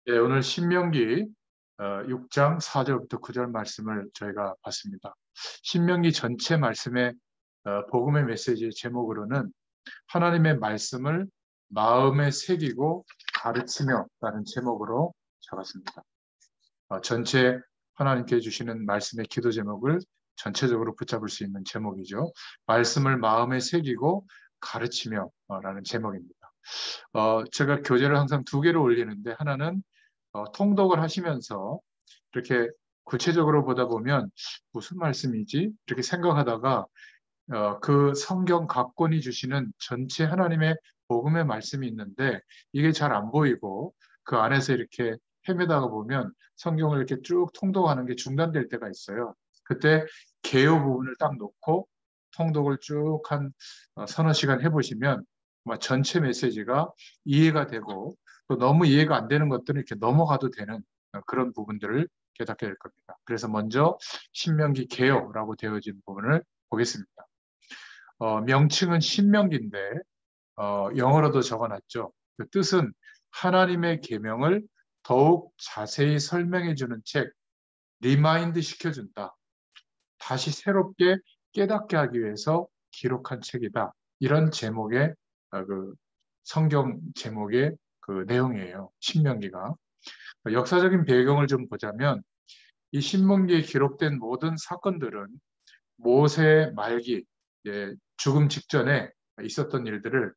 예, 오늘 신명기 6장 4절부터 9절 말씀을 저희가 봤습니다. 신명기 전체 말씀의 복음의 메시지의 제목으로는 하나님의 말씀을 마음에 새기고 가르치며 라는 제목으로 잡았습니다. 전체 하나님께 주시는 말씀의 기도 제목을 전체적으로 붙잡을 수 있는 제목이죠. 말씀을 마음에 새기고 가르치며 라는 제목입니다. 제가 교재를 항상 두 개로 올리는데 하나는 통독을 하시면서 이렇게 구체적으로 보다 보면 무슨 말씀이지? 이렇게 생각하다가 그 성경 각 권이 주시는 전체 하나님의 복음의 말씀이 있는데 이게 잘 안 보이고 그 안에서 이렇게 헤매다가 보면 성경을 이렇게 쭉 통독하는 게 중단될 때가 있어요. 그때 개요 부분을 딱 놓고 통독을 쭉 한 서너 시간 해보시면 아마 전체 메시지가 이해가 되고 또 너무 이해가 안 되는 것들은 이렇게 넘어가도 되는 그런 부분들을 깨닫게 될 겁니다. 그래서 먼저 신명기 개요라고 되어진 부분을 보겠습니다. 명칭은 신명기인데 영어로도 적어놨죠. 그 뜻은 하나님의 계명을 더욱 자세히 설명해 주는 책, 리마인드 시켜준다. 다시 새롭게 깨닫게 하기 위해서 기록한 책이다. 이런 제목의 그 성경 제목의 그 내용이에요. 신명기가. 역사적인 배경을 좀 보자면 이 신명기에 기록된 모든 사건들은 모세 말기, 죽음 직전에 있었던 일들을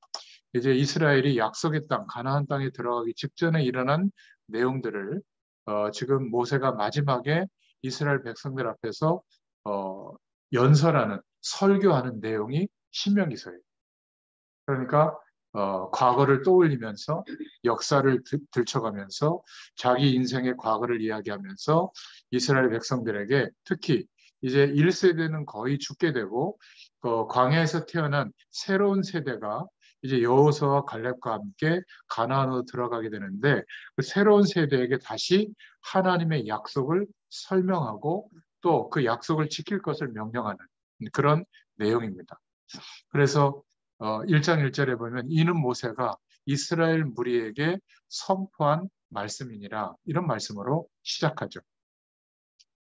이제 이스라엘이 약속의 땅, 가나안 땅에 들어가기 직전에 일어난 내용들을 지금 모세가 마지막에 이스라엘 백성들 앞에서 어, 연설하는, 설교하는 내용이 신명기서예요. 그러니까 과거를 떠올리면서 역사를 들춰가면서 자기 인생의 과거를 이야기하면서 이스라엘 백성들에게 특히 이제 1세대는 거의 죽게 되고 광야에서 태어난 새로운 세대가 이제 여호수아와 갈렙과 함께 가나안으로 들어가게 되는데 그 새로운 세대에게 다시 하나님의 약속을 설명하고 또 그 약속을 지킬 것을 명령하는 그런 내용입니다. 그래서 1장 1절에 보면 이는 모세가 이스라엘 무리에게 선포한 말씀이니라 이런 말씀으로 시작하죠.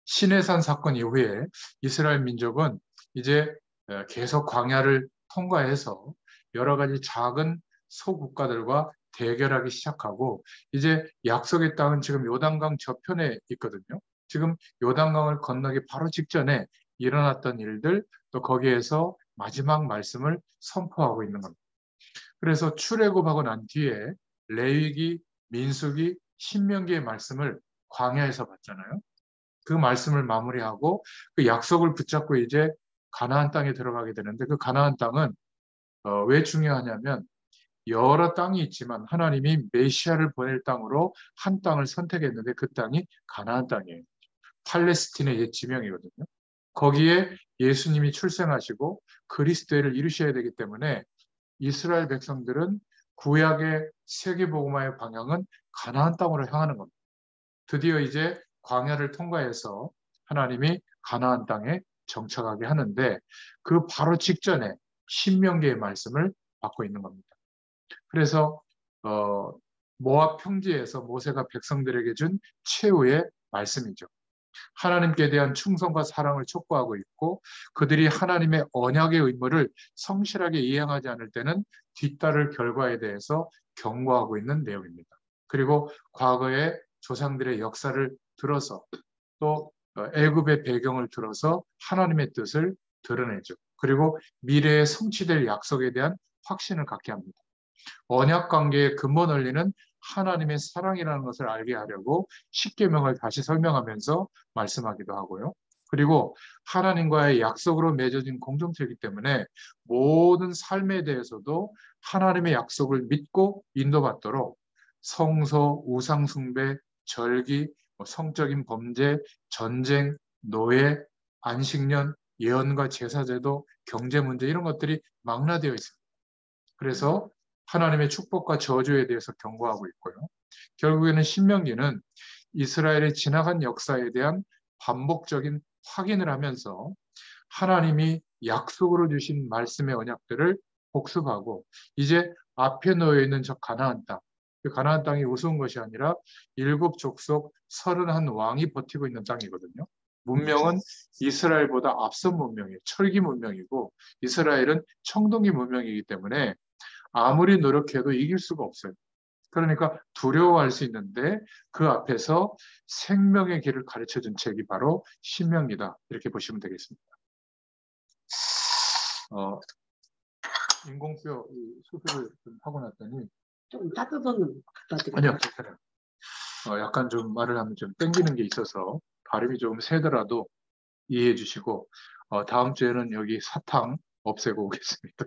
시내산 사건 이후에 이스라엘 민족은 이제 계속 광야를 통과해서 여러 가지 작은 소국가들과 대결하기 시작하고 이제 약속의 땅은 지금 요단강 저편에 있거든요. 지금 요단강을 건너기 바로 직전에 일어났던 일들 또 거기에서 마지막 말씀을 선포하고 있는 겁니다. 그래서 출애굽하고 난 뒤에 레위기, 민수기, 신명기의 말씀을 광야에서 봤잖아요. 그 말씀을 마무리하고 그 약속을 붙잡고 이제 가나안 땅에 들어가게 되는데 그 가나안 땅은 왜 중요하냐면 여러 땅이 있지만 하나님이 메시아를 보낼 땅으로 한 땅을 선택했는데 그 땅이 가나안 땅이에요. 팔레스틴의 옛 지명이거든요. 거기에 예수님이 출생하시고 그리스도를 이루셔야 되기 때문에 이스라엘 백성들은 구약의 세계복음화의 방향은 가나안 땅으로 향하는 겁니다. 드디어 이제 광야를 통과해서 하나님이 가나안 땅에 정착하게 하는데 그 바로 직전에 신명기의 말씀을 받고 있는 겁니다. 그래서 어, 모압 평지에서 모세가 백성들에게 준 최후의 말씀이죠. 하나님께 대한 충성과 사랑을 촉구하고 있고 그들이 하나님의 언약의 의무를 성실하게 이행하지 않을 때는 뒤따를 결과에 대해서 경고하고 있는 내용입니다. 그리고 과거의 조상들의 역사를 들어서 또 애굽의 배경을 들어서 하나님의 뜻을 드러내죠. 그리고 미래에 성취될 약속에 대한 확신을 갖게 합니다. 언약 관계의 근본 원리는 하나님의 사랑이라는 것을 알게 하려고 십계명을 다시 설명하면서 말씀하기도 하고요. 그리고 하나님과의 약속으로 맺어진 공동체이기 때문에 모든 삶에 대해서도 하나님의 약속을 믿고 인도받도록 성소, 우상숭배, 절기, 성적인 범죄, 전쟁, 노예, 안식년, 예언과 제사제도, 경제 문제 이런 것들이 망라되어 있습니다. 그래서 하나님의 축복과 저주에 대해서 경고하고 있고요. 결국에는 신명기는 이스라엘의 지나간 역사에 대한 반복적인 확인을 하면서 하나님이 약속으로 주신 말씀의 언약들을 복습하고 이제 앞에 놓여 있는 저 가나안 땅 가나안 땅이 우스운 것이 아니라 7족속 31왕이 버티고 있는 땅이거든요. 문명은 이스라엘보다 앞선 문명이에요. 철기 문명이고 이스라엘은 청동기 문명이기 때문에 아무리 노력해도 이길 수가 없어요. 그러니까 두려워할 수 있는데 그 앞에서 생명의 길을 가르쳐준 책이 바로 신명기다. 이렇게 보시면 되겠습니다. 인공뼈 수술을 좀 하고 났더니 좀 따뜻한 갖다 드릴까요? 아니요, 괜찮아요. 약간 좀 말을 하면 좀 땡기는 게 있어서 발음이 좀 세더라도 이해해 주시고 다음 주에는 여기 사탕 없애고 오겠습니다.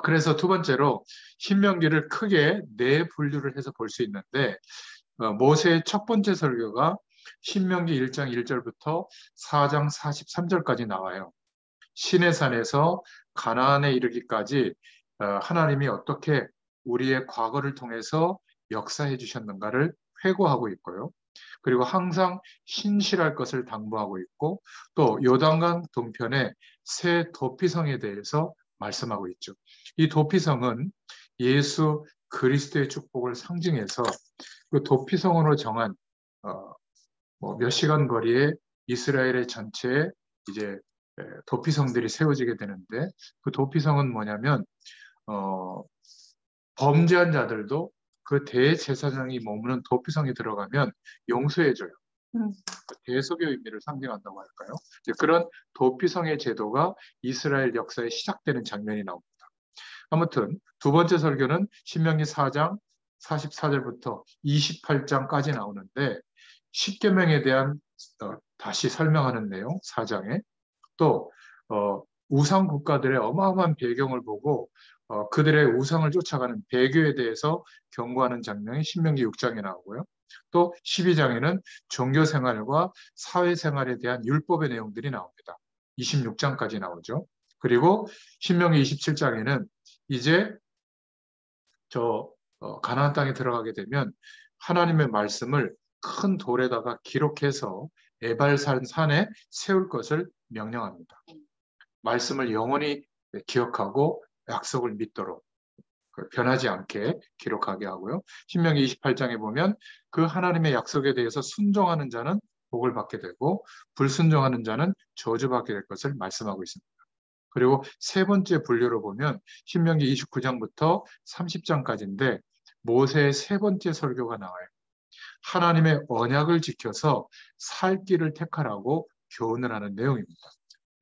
그래서 두 번째로 신명기를 크게 네 분류를 해서 볼 수 있는데 모세의 첫 번째 설교가 신명기 1장 1절부터 4장 43절까지 나와요. 시내산에서 가나안에 이르기까지 하나님이 어떻게 우리의 과거를 통해서 역사해 주셨는가를 회고하고 있고요. 그리고 항상 신실할 것을 당부하고 있고 또 요단강 동편의 새 도피성에 대해서 말씀하고 있죠. 이 도피성은 예수 그리스도의 축복을 상징해서 그 도피성으로 정한 몇 시간 거리에 이스라엘의 전체에 이제 도피성들이 세워지게 되는데 그 도피성은 뭐냐면 범죄한 자들도 그 대제사장이 머무는 도피성에 들어가면 용서해줘요. 대속의 의미를 상징한다고 할까요? 그런 도피성의 제도가 이스라엘 역사에 시작되는 장면이 나옵니다. 아무튼 두 번째 설교는 신명기 4장 44절부터 28장까지 나오는데 십계명에 대한 다시 설명하는 내용 4장에 또 우상 국가들의 어마어마한 배경을 보고 그들의 우상을 쫓아가는 배교에 대해서 경고하는 장면이 신명기 6장에 나오고요. 또 12장에는 종교생활과 사회생활에 대한 율법의 내용들이 나옵니다. 26장까지 나오죠. 그리고 신명기 27장에는 이제 가나안 땅에 들어가게 되면 하나님의 말씀을 큰 돌에다가 기록해서 에발산 산에 세울 것을 명령합니다. 말씀을 영원히 기억하고 약속을 믿도록 변하지 않게 기록하게 하고요. 신명기 28장에 보면 그 하나님의 약속에 대해서 순종하는 자는 복을 받게 되고 불순종하는 자는 저주받게 될 것을 말씀하고 있습니다. 그리고 세 번째 분류로 보면 신명기 29장부터 30장까지인데 모세의 세 번째 설교가 나와요. 하나님의 언약을 지켜서 살 길을 택하라고 교훈을 하는 내용입니다.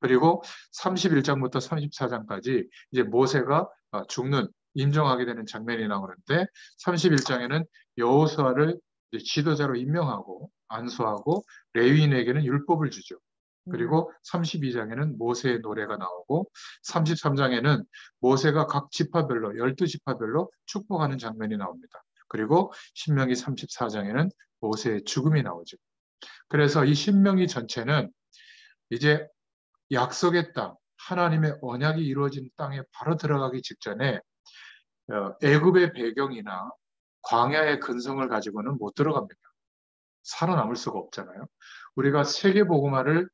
그리고 31장부터 34장까지 이제 모세가 죽는 임종하게 되는 장면이 나오는데 31장에는 여호수아를 지도자로 임명하고 안수하고 레위인에게는 율법을 주죠. 그리고 32장에는 모세의 노래가 나오고 33장에는 모세가 각 지파별로 12지파별로 축복하는 장면이 나옵니다. 그리고 신명기 34장에는 모세의 죽음이 나오죠. 그래서 이 신명기 전체는 이제 약속의 땅, 하나님의 언약이 이루어진 땅에 바로 들어가기 직전에 애굽의 배경이나 광야의 근성을 가지고는 못 들어갑니다. 살아남을 수가 없잖아요. 우리가 세계복음화를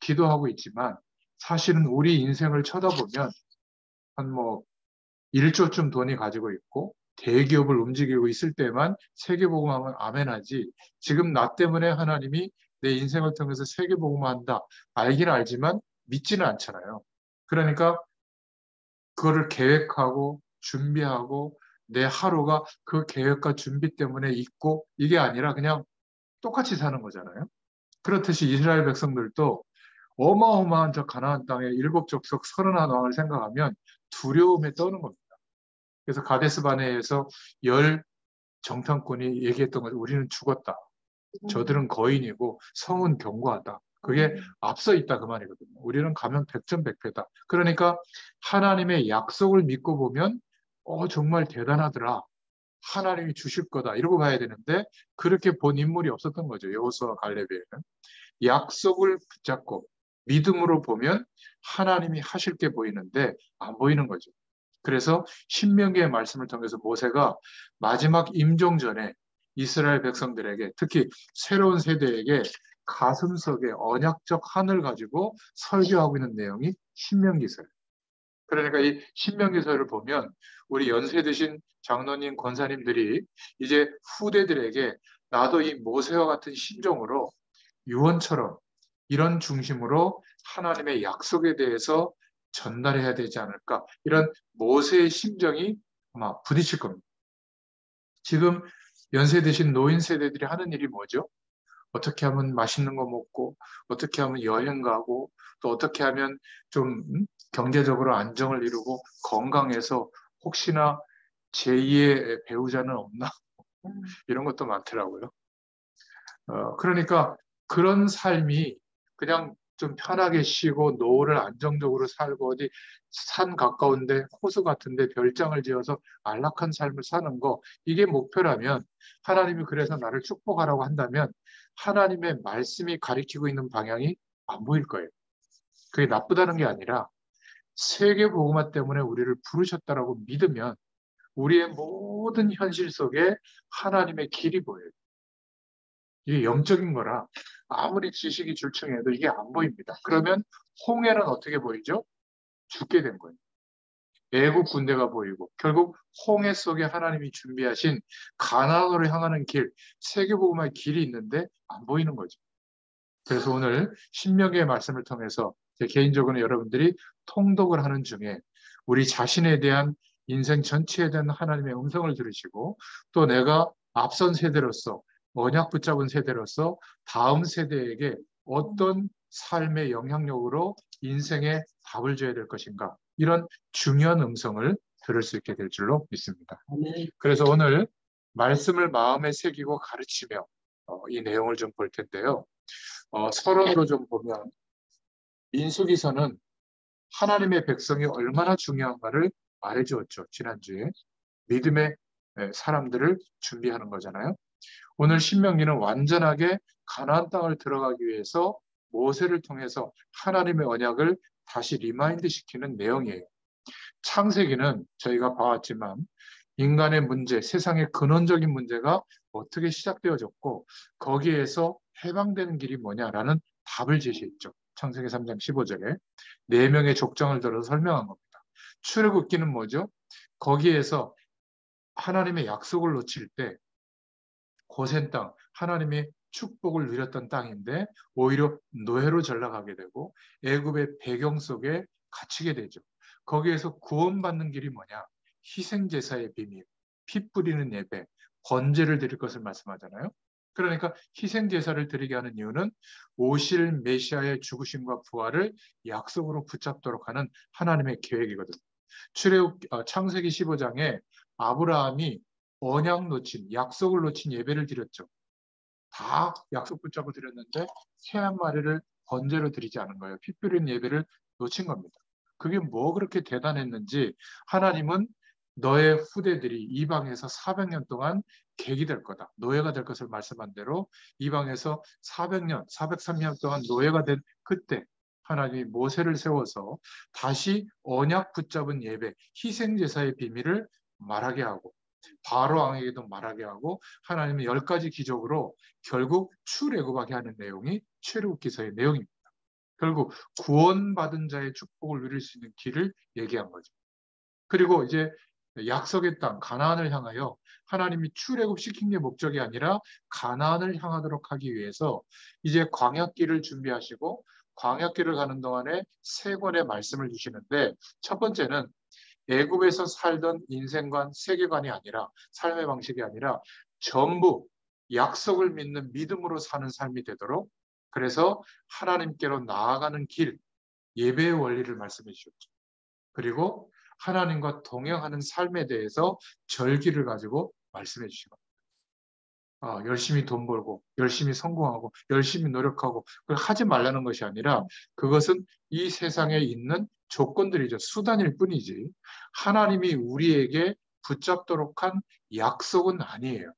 기도하고 있지만 사실은 우리 인생을 쳐다보면 한 1조쯤 돈이 가지고 있고 대기업을 움직이고 있을 때만 세계복음화하면 아멘하지 지금 나 때문에 하나님이 내 인생을 통해서 세계복음화한다 알기는 알지만 믿지는 않잖아요. 그러니까 그거를 계획하고 준비하고 내 하루가 그 계획과 준비 때문에 있고 이게 아니라 그냥 똑같이 사는 거잖아요. 그렇듯이 이스라엘 백성들도 어마어마한 저 가나안 땅에 7족속 31왕을 생각하면 두려움에 떠는 겁니다. 그래서 가데스 바네에서 열 정탐꾼이 얘기했던 거죠. 우리는 죽었다. 저들은 거인이고 성은 견고하다. 그게 앞서 있다 그 말이거든요. 우리는 가면 백전백패다. 그러니까 하나님의 약속을 믿고 보면 정말 대단하더라. 하나님이 주실 거다. 이러고 봐야 되는데 그렇게 본 인물이 없었던 거죠. 여호수아 갈렙에는. 약속을 붙잡고 믿음으로 보면 하나님이 하실 게 보이는데 안 보이는 거죠. 그래서 신명기의 말씀을 통해서 모세가 마지막 임종 전에 이스라엘 백성들에게 특히 새로운 세대에게 가슴속에 언약적 한을 가지고 설교하고 있는 내용이 신명기서예요. 그러니까 이 신명기서를 보면 우리 연세 드신 장로님, 권사님들이 이제 후대들에게 나도 이 모세와 같은 심정으로 유언처럼 이런 중심으로 하나님의 약속에 대해서 전달해야 되지 않을까. 이런 모세의 심정이 아마 부딪힐 겁니다. 지금 연세 드신 노인 세대들이 하는 일이 뭐죠? 어떻게 하면 맛있는 거 먹고, 어떻게 하면 여행 가고, 또 어떻게 하면 좀 경제적으로 안정을 이루고 건강해서 혹시나 제2의 배우자는 없나? 이런 것도 많더라고요. 그러니까 그런 삶이 그냥 좀 편하게 쉬고 노후를 안정적으로 살고 어디 산 가까운데 호수 같은데 별장을 지어서 안락한 삶을 사는 거 이게 목표라면 하나님이 그래서 나를 축복하라고 한다면 하나님의 말씀이 가리키고 있는 방향이 안 보일 거예요. 그게 나쁘다는 게 아니라 세계 복음화 때문에 우리를 부르셨다라고 믿으면 우리의 모든 현실 속에 하나님의 길이 보여요. 이게 영적인 거라 아무리 지식이 출중해도 이게 안 보입니다. 그러면 홍해는 어떻게 보이죠? 죽게 된 거예요. 애국 군대가 보이고 결국 홍해 속에 하나님이 준비하신 가나안으로 향하는 길, 세계복음화의 길이 있는데 안 보이는 거죠. 그래서 오늘 신명기의 말씀을 통해서 제 개인적으로 여러분들이 통독을 하는 중에 우리 자신에 대한 인생 전체에 대한 하나님의 음성을 들으시고 또 내가 앞선 세대로서 언약 붙잡은 세대로서 다음 세대에게 어떤 삶의 영향력으로 인생에 답을 줘야 될 것인가 이런 중요한 음성을 들을 수 있게 될 줄로 믿습니다. 그래서 오늘 말씀을 마음에 새기고 가르치며 이 내용을 좀 볼 텐데요. 서론으로 좀 보면 민수기서는 하나님의 백성이 얼마나 중요한가를 말해주었죠. 지난주에 믿음의 사람들을 준비하는 거잖아요. 오늘 신명기는 완전하게 가나안 땅을 들어가기 위해서 모세를 통해서 하나님의 언약을 다시 리마인드 시키는 내용이에요. 창세기는 저희가 봐왔지만 인간의 문제, 세상의 근원적인 문제가 어떻게 시작되어졌고 거기에서 해방되는 길이 뭐냐라는 답을 제시했죠. 창세기 3장 15절에 4명의 족장을 들어서 설명한 겁니다. 출애굽기는 뭐죠? 거기에서 하나님의 약속을 놓칠 때 고센 땅, 하나님의 축복을 누렸던 땅인데 오히려 노예로 전락하게 되고 애굽의 배경 속에 갇히게 되죠. 거기에서 구원받는 길이 뭐냐? 희생제사의 비밀, 피 뿌리는 예배, 번제를 드릴 것을 말씀하잖아요. 그러니까 희생제사를 드리게 하는 이유는 오실 메시아의 죽으심과 부활을 약속으로 붙잡도록 하는 하나님의 계획이거든요. 창세기 15장에 아브라함이 언약 놓친, 약속을 놓친 예배를 드렸죠. 다 약속 붙잡고 드렸는데 새 한 마리를 번제로 드리지 않은 거예요. 피 뿌리는 예배를 놓친 겁니다. 그게 뭐 그렇게 대단했는지 하나님은 너의 후대들이 이방에서 400년 동안 객이 될 거다. 노예가 될 것을 말씀한 대로 이방에서 400년, 403년 동안 노예가 된 그때 하나님이 모세를 세워서 다시 언약 붙잡은 예배, 희생제사의 비밀을 말하게 하고 바로 왕에게도 말하게 하고 하나님은 10가지 기적으로 결국 출애굽하게 하는 내용이 출애굽기서의 내용입니다. 결국 구원받은 자의 축복을 누릴 수 있는 길을 얘기한 거죠. 그리고 이제 약속의 땅 가나안을 향하여 하나님이 출애굽시킨 게 목적이 아니라 가나안을 향하도록 하기 위해서 이제 광야길을 준비하시고 광야길을 가는 동안에 3권의 말씀을 주시는데 첫 번째는 애굽에서 살던 인생관, 세계관이 아니라 삶의 방식이 아니라 전부 약속을 믿는 믿음으로 사는 삶이 되도록 그래서 하나님께로 나아가는 길, 예배의 원리를 말씀해 주셨죠. 그리고 하나님과 동행하는 삶에 대해서 절기를 가지고 말씀해 주시고 열심히 돈 벌고 열심히 성공하고 열심히 노력하고 그걸 하지 말라는 것이 아니라 그것은 이 세상에 있는 조건들이죠. 수단일 뿐이지 하나님이 우리에게 붙잡도록 한 약속은 아니에요.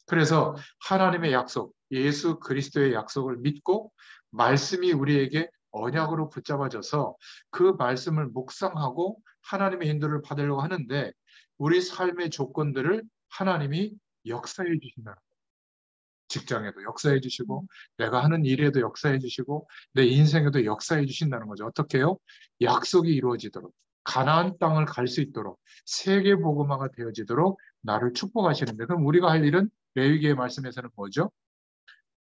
그래서 하나님의 약속, 예수 그리스도의 약속을 믿고 말씀이 우리에게 언약으로 붙잡아져서 그 말씀을 묵상하고 하나님의 인도를 받으려고 하는데 우리 삶의 조건들을 하나님이 역사해 주신다는 거예요. 직장에도 역사해 주시고 내가 하는 일에도 역사해 주시고 내 인생에도 역사해 주신다는 거죠. 어떻게 해요? 약속이 이루어지도록. 가나안 땅을 갈 수 있도록 세계 복음화가 되어지도록 나를 축복하시는데, 그럼 우리가 할 일은 레위기의 말씀에서는 뭐죠?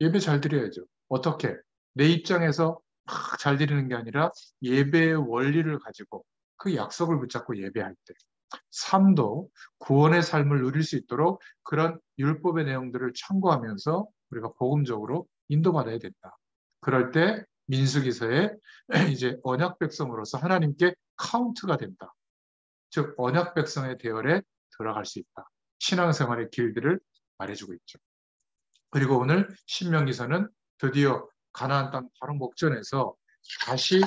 예배 잘 드려야죠. 어떻게? 내 입장에서 막 잘 드리는 게 아니라 예배의 원리를 가지고 그 약속을 붙잡고 예배할 때 삶도 구원의 삶을 누릴 수 있도록 그런 율법의 내용들을 참고하면서 우리가 복음적으로 인도받아야 된다. 그럴 때 민수기서에 이제 언약 백성으로서 하나님께 카운트가 된다. 즉 언약 백성의 대열에 들어갈 수 있다. 신앙생활의 길들을 말해주고 있죠. 그리고 오늘 신명기서는 드디어 가나안 땅 바로 목전에서 다시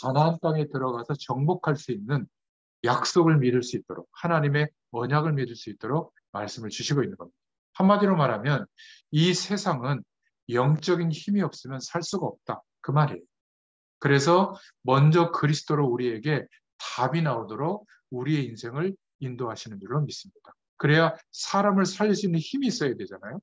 가나안 땅에 들어가서 정복할 수 있는 약속을 믿을 수 있도록, 하나님의 언약을 믿을 수 있도록 말씀을 주시고 있는 겁니다. 한마디로 말하면 이 세상은 영적인 힘이 없으면 살 수가 없다, 그 말이에요. 그래서 먼저 그리스도로 우리에게 답이 나오도록 우리의 인생을 인도하시는 줄로 믿습니다. 그래야 사람을 살릴 수 있는 힘이 있어야 되잖아요.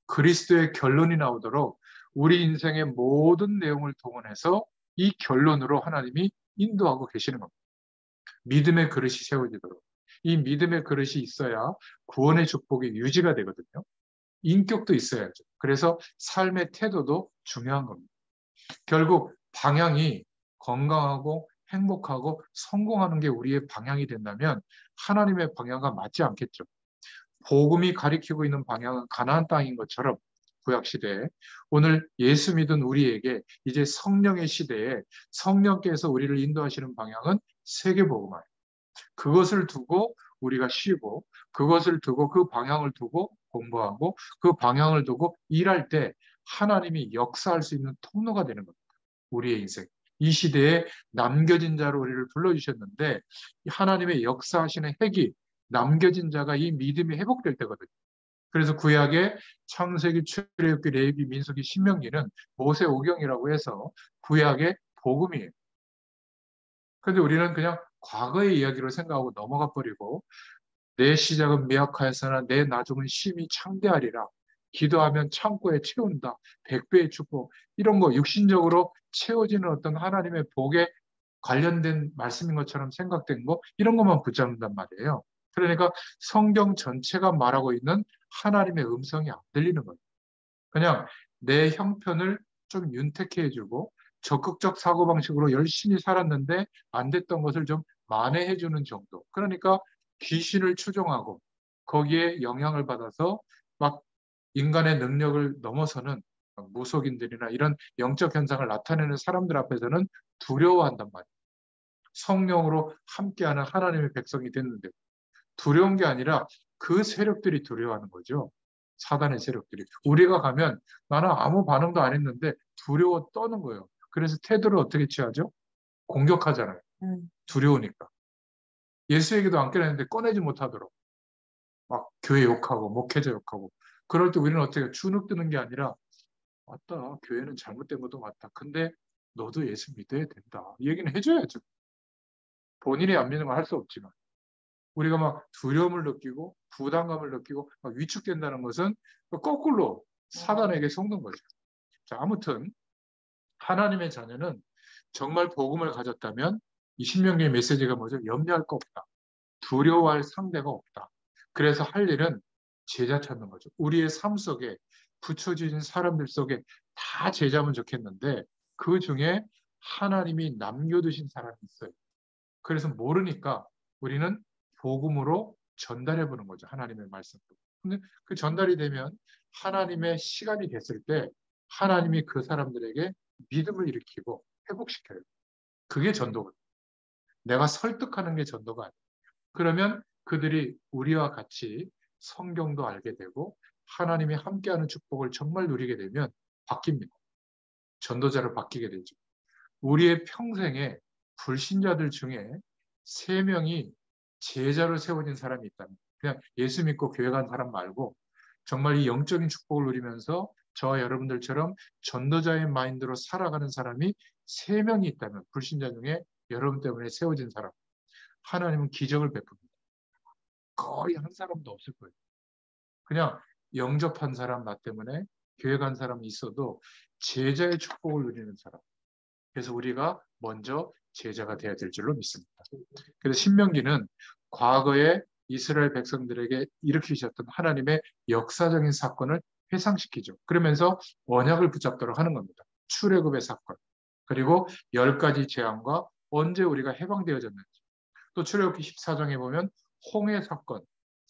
그리스도의 결론이 나오도록 우리 인생의 모든 내용을 동원해서 이 결론으로 하나님이 인도하고 계시는 겁니다. 믿음의 그릇이 세워지도록. 이 믿음의 그릇이 있어야 구원의 축복이 유지가 되거든요. 인격도 있어야죠. 그래서 삶의 태도도 중요한 겁니다. 결국 방향이 건강하고 행복하고 성공하는 게 우리의 방향이 된다면 하나님의 방향과 맞지 않겠죠. 복음이 가리키고 있는 방향은 가나안 땅인 것처럼 구약시대에 오늘 예수 믿은 우리에게 이제 성령의 시대에 성령께서 우리를 인도하시는 방향은 세계복음화예요. 그것을 두고 우리가 쉬고 그것을 두고 그 방향을 두고 공부하고 그 방향을 두고 일할 때 하나님이 역사할 수 있는 통로가 되는 겁니다. 우리의 인생. 이 시대에 남겨진 자로 우리를 불러주셨는데 하나님의 역사하시는 핵이 남겨진 자가 이 믿음이 회복될 때거든요. 그래서 구약의 창세기, 출애굽기, 레위기, 민수기, 신명기는 모세오경이라고 해서 구약의 복음이에요. 그런데 우리는 그냥 과거의 이야기로 생각하고 넘어가 버리고 내 시작은 미약하였으나 내 나중은 심히 창대하리라. 기도하면 창고에 채운다. 100배의 축복. 이런 거 육신적으로 채워지는 어떤 하나님의 복에 관련된 말씀인 것처럼 생각된 거 이런 것만 붙잡는단 말이에요. 그러니까 성경 전체가 말하고 있는 하나님의 음성이 안 들리는 거예요. 그냥 내 형편을 좀 윤택해 해주고 적극적 사고방식으로 열심히 살았는데 안 됐던 것을 좀 만회해 주는 정도. 그러니까 귀신을 추종하고 거기에 영향을 받아서 막 인간의 능력을 넘어서는 무속인들이나 이런 영적 현상을 나타내는 사람들 앞에서는 두려워한단 말이에요. 성령으로 함께하는 하나님의 백성이 됐는데 두려운 게 아니라 그 세력들이 두려워하는 거죠. 사단의 세력들이. 우리가 가면 나는 아무 반응도 안 했는데 두려워 떠는 거예요. 그래서 태도를 어떻게 취하죠? 공격하잖아요. 두려우니까. 예수 얘기도 안 꺼냈는데 꺼내지 못하도록. 막 교회 욕하고 목회자 욕하고. 그럴 때 우리는 어떻게 주눅 드는 게 아니라 맞다. 교회는 잘못된 것도 맞다. 근데 너도 예수 믿어야 된다. 이 얘기는 해줘야죠. 본인이 안 믿는 건 할 수 없지만. 우리가 막 두려움을 느끼고 부담감을 느끼고 막 위축된다는 것은 거꾸로 사단에게 속는 거죠. 자, 아무튼 하나님의 자녀는 정말 복음을 가졌다면 이 신명기의 메시지가 뭐죠? 염려할 거 없다. 두려워할 상대가 없다. 그래서 할 일은 제자 찾는 거죠. 우리의 삶 속에 붙여진 사람들 속에 다 제자면 좋겠는데 그 중에 하나님이 남겨두신 사람이 있어요. 그래서 모르니까 우리는 복음으로 전달해 보는 거죠. 하나님의 말씀도. 근데 그 전달이 되면 하나님의 시간이 됐을 때 하나님이 그 사람들에게 믿음을 일으키고 회복시켜요. 그게 전도거든요. 내가 설득하는 게 전도가 아니에요. 그러면 그들이 우리와 같이 성경도 알게 되고 하나님이 함께하는 축복을 정말 누리게 되면 바뀝니다. 전도자로 바뀌게 되죠. 우리의 평생에 불신자들 중에 3명이 제자로 세워진 사람이 있다면 그냥 예수 믿고 교회 간 사람 말고 정말 이 영적인 축복을 누리면서 저와 여러분들처럼 전도자의 마인드로 살아가는 사람이 3명이 있다면 불신자 중에 여러분 때문에 세워진 사람 하나님은 기적을 베풉니다. 거의 한 사람도 없을 거예요. 그냥 영접한 사람 나 때문에 교회 간 사람이 있어도 제자의 축복을 누리는 사람. 그래서 우리가 먼저 제자가 되어야 될 줄로 믿습니다. 그래서 신명기는 과거에 이스라엘 백성들에게 일으키셨던 하나님의 역사적인 사건을 회상시키죠. 그러면서 언약을 붙잡도록 하는 겁니다. 출애굽의 사건, 그리고 10가지 재앙과 언제 우리가 해방되어졌는지, 또 출애굽기 14장에 보면 홍해 사건,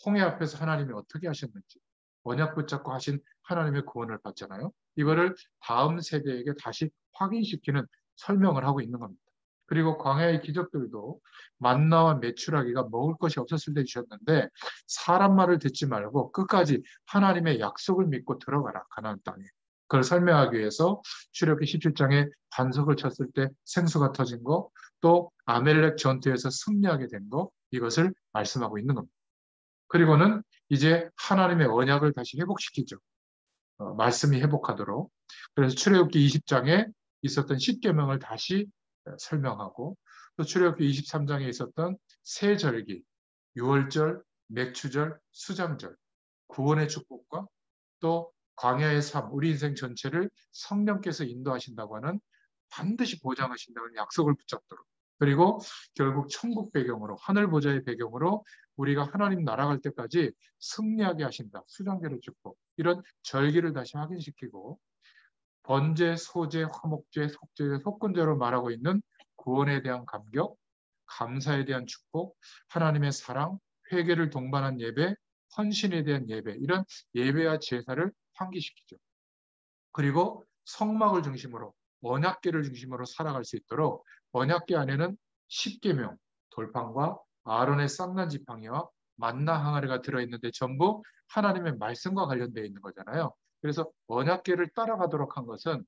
홍해 앞에서 하나님이 어떻게 하셨는지, 언약 붙잡고 하신 하나님의 구원을 받잖아요. 이거를 다음 세대에게 다시 확인시키는 설명을 하고 있는 겁니다. 그리고 광야의 기적들도 만나와 메추라기가 먹을 것이 없었을 때 주셨는데 사람 말을 듣지 말고 끝까지 하나님의 약속을 믿고 들어가라, 가나안 땅에. 그걸 설명하기 위해서 출애굽기 17장에 반석을 쳤을 때 생수가 터진 거, 또 아멜렉 전투에서 승리하게 된 거, 이것을 말씀하고 있는 겁니다. 그리고는 이제 하나님의 언약을 다시 회복시키죠. 말씀이 회복하도록. 그래서 출애굽기 20장에 있었던 십계명을 다시 설명하고, 또 출애굽기 23장에 있었던 새 절기, 유월절, 맥추절, 수장절, 구원의 축복과 또 광야의 삶, 우리 인생 전체를 성령께서 인도하신다고 하는, 반드시 보장하신다는 약속을 붙잡도록, 그리고 결국 천국 배경으로, 하늘 보좌의 배경으로 우리가 하나님 나라 갈 때까지 승리하게 하신다, 수장절의 축복, 이런 절기를 다시 확인시키고, 번제, 소제, 화목제, 속죄제, 속건제로 말하고 있는 구원에 대한 감격, 감사에 대한 축복, 하나님의 사랑, 회개를 동반한 예배, 헌신에 대한 예배, 이런 예배와 제사를 환기시키죠. 그리고 성막을 중심으로, 언약궤를 중심으로 살아갈 수 있도록 언약궤 안에는 십계명, 돌판과 아론의 쌍난 지팡이와 만나 항아리가 들어있는데 전부 하나님의 말씀과 관련되어 있는 거잖아요. 그래서 언약궤를 따라가도록 한 것은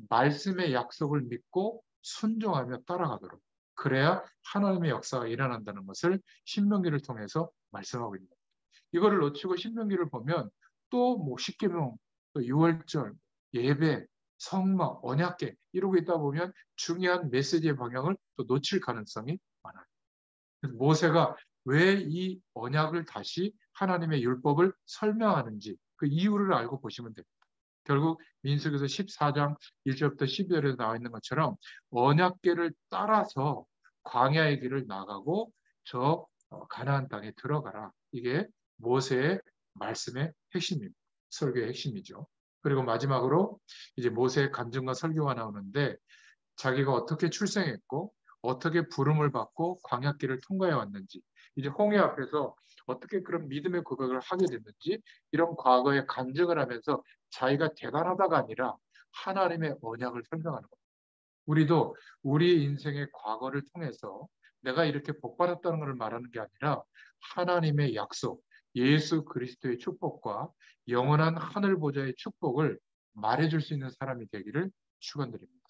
말씀의 약속을 믿고 순종하며 따라가도록, 그래야 하나님의 역사가 일어난다는 것을 신명기를 통해서 말씀하고 있는 겁니다. 이거를 놓치고 신명기를 보면 또 뭐 십계명, 또 유월절, 예배, 성막, 언약궤 이러고 있다 보면 중요한 메시지의 방향을 또 놓칠 가능성이 많아요. 그래서 모세가 왜 이 언약을 다시 하나님의 율법을 설명하는지 그 이유를 알고 보시면 됩니다. 결국 민수기서 14장 1절부터 12절에 나와 있는 것처럼 언약궤를 따라서 광야의 길을 나가고 저 가나안 땅에 들어가라. 이게 모세의 말씀의 핵심입니다. 설교의 핵심이죠. 그리고 마지막으로 이제 모세의 간증과 설교가 나오는데, 자기가 어떻게 출생했고 어떻게 부름을 받고 광야길을 통과해 왔는지, 이제 홍해 앞에서 어떻게 그런 믿음의 고백을 하게 됐는지, 이런 과거의 간증을 하면서 자기가 대단하다가 아니라 하나님의 언약을 설명하는 겁니다. 우리도 우리 인생의 과거를 통해서 내가 이렇게 복받았다는 것을 말하는 게 아니라 하나님의 약속, 예수 그리스도의 축복과 영원한 하늘 보좌의 축복을 말해줄 수 있는 사람이 되기를 축원드립니다.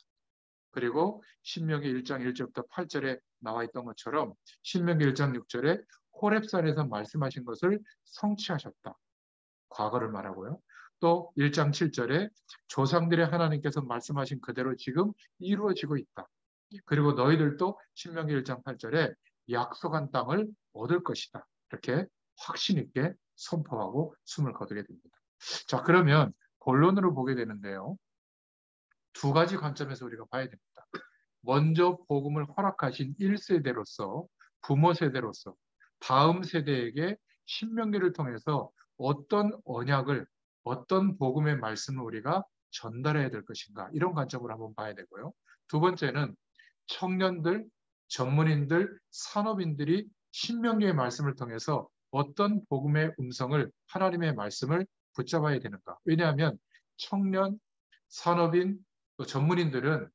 그리고 신명기 1장 1절부터 8절에 나와 있던 것처럼 신명기 1장 6절에 호렙산에서 말씀하신 것을 성취하셨다. 과거를 말하고요. 또 1장 7절에 조상들의 하나님께서 말씀하신 그대로 지금 이루어지고 있다. 그리고 너희들도 신명기 1장 8절에 약속한 땅을 얻을 것이다. 이렇게 확신 있게 선포하고 숨을 거두게 됩니다. 자, 그러면 본론으로 보게 되는데요. 두 가지 관점에서 우리가 봐야 됩니다. 먼저 복음을 허락하신 1세대로서, 부모 세대로서 다음 세대에게 신명기를 통해서 어떤 언약을, 어떤 복음의 말씀을 우리가 전달해야 될 것인가, 이런 관점으로 한번 봐야 되고요. 두 번째는 청년들, 전문인들, 산업인들이 신명기의 말씀을 통해서 어떤 복음의 음성을, 하나님의 말씀을 붙잡아야 되는가. 왜냐하면 청년, 산업인, 또 전문인들은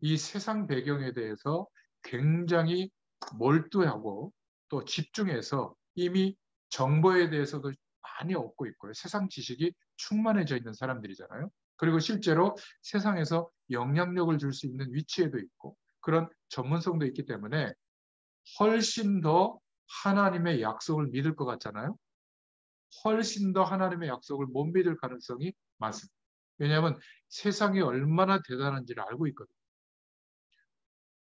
이 세상 배경에 대해서 굉장히 몰두하고 또 집중해서 이미 정보에 대해서도 많이 얻고 있고요. 세상 지식이 충만해져 있는 사람들이잖아요. 그리고 실제로 세상에서 영향력을 줄 수 있는 위치에도 있고 그런 전문성도 있기 때문에 훨씬 더 하나님의 약속을 믿을 것 같잖아요. 훨씬 더 하나님의 약속을 못 믿을 가능성이 많습니다. 왜냐하면 세상이 얼마나 대단한지를 알고 있거든요.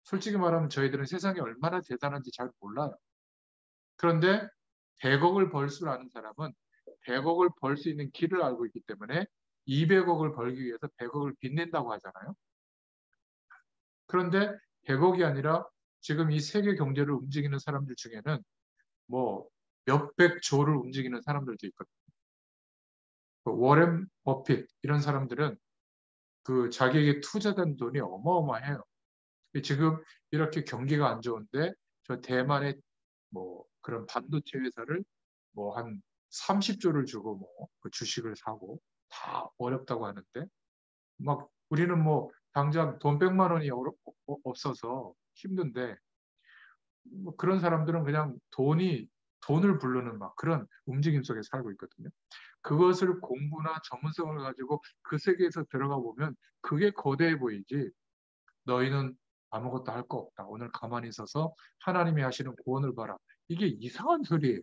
솔직히 말하면 저희들은 세상이 얼마나 대단한지 잘 몰라요. 그런데 100억을 벌 줄 아는 사람은 100억을 벌 수 있는 길을 알고 있기 때문에 200억을 벌기 위해서 100억을 빚낸다고 하잖아요. 그런데 100억이 아니라 지금 이 세계 경제를 움직이는 사람들 중에는 뭐 몇백 조를 움직이는 사람들도 있거든요. 워렌 버핏 이런 사람들은 그 자기에게 투자된 돈이 어마어마해요. 지금 이렇게 경기가 안 좋은데 저 대만의 뭐 그런 반도체 회사를 뭐 한 30조를 주고 뭐 그 주식을 사고 다 어렵다고 하는데 막 우리는 뭐 당장 돈 100만 원이 없어서 힘든데 뭐 그런 사람들은 그냥 돈을 부르는 막 그런 움직임 속에 살고 있거든요. 그것을 공부나 전문성을 가지고 그 세계에서 들어가 보면 그게 거대해 보이지. 너희는 아무것도 할 거 없다. 오늘 가만히 있어서 하나님이 하시는 구원을 봐라. 이게 이상한 소리예요.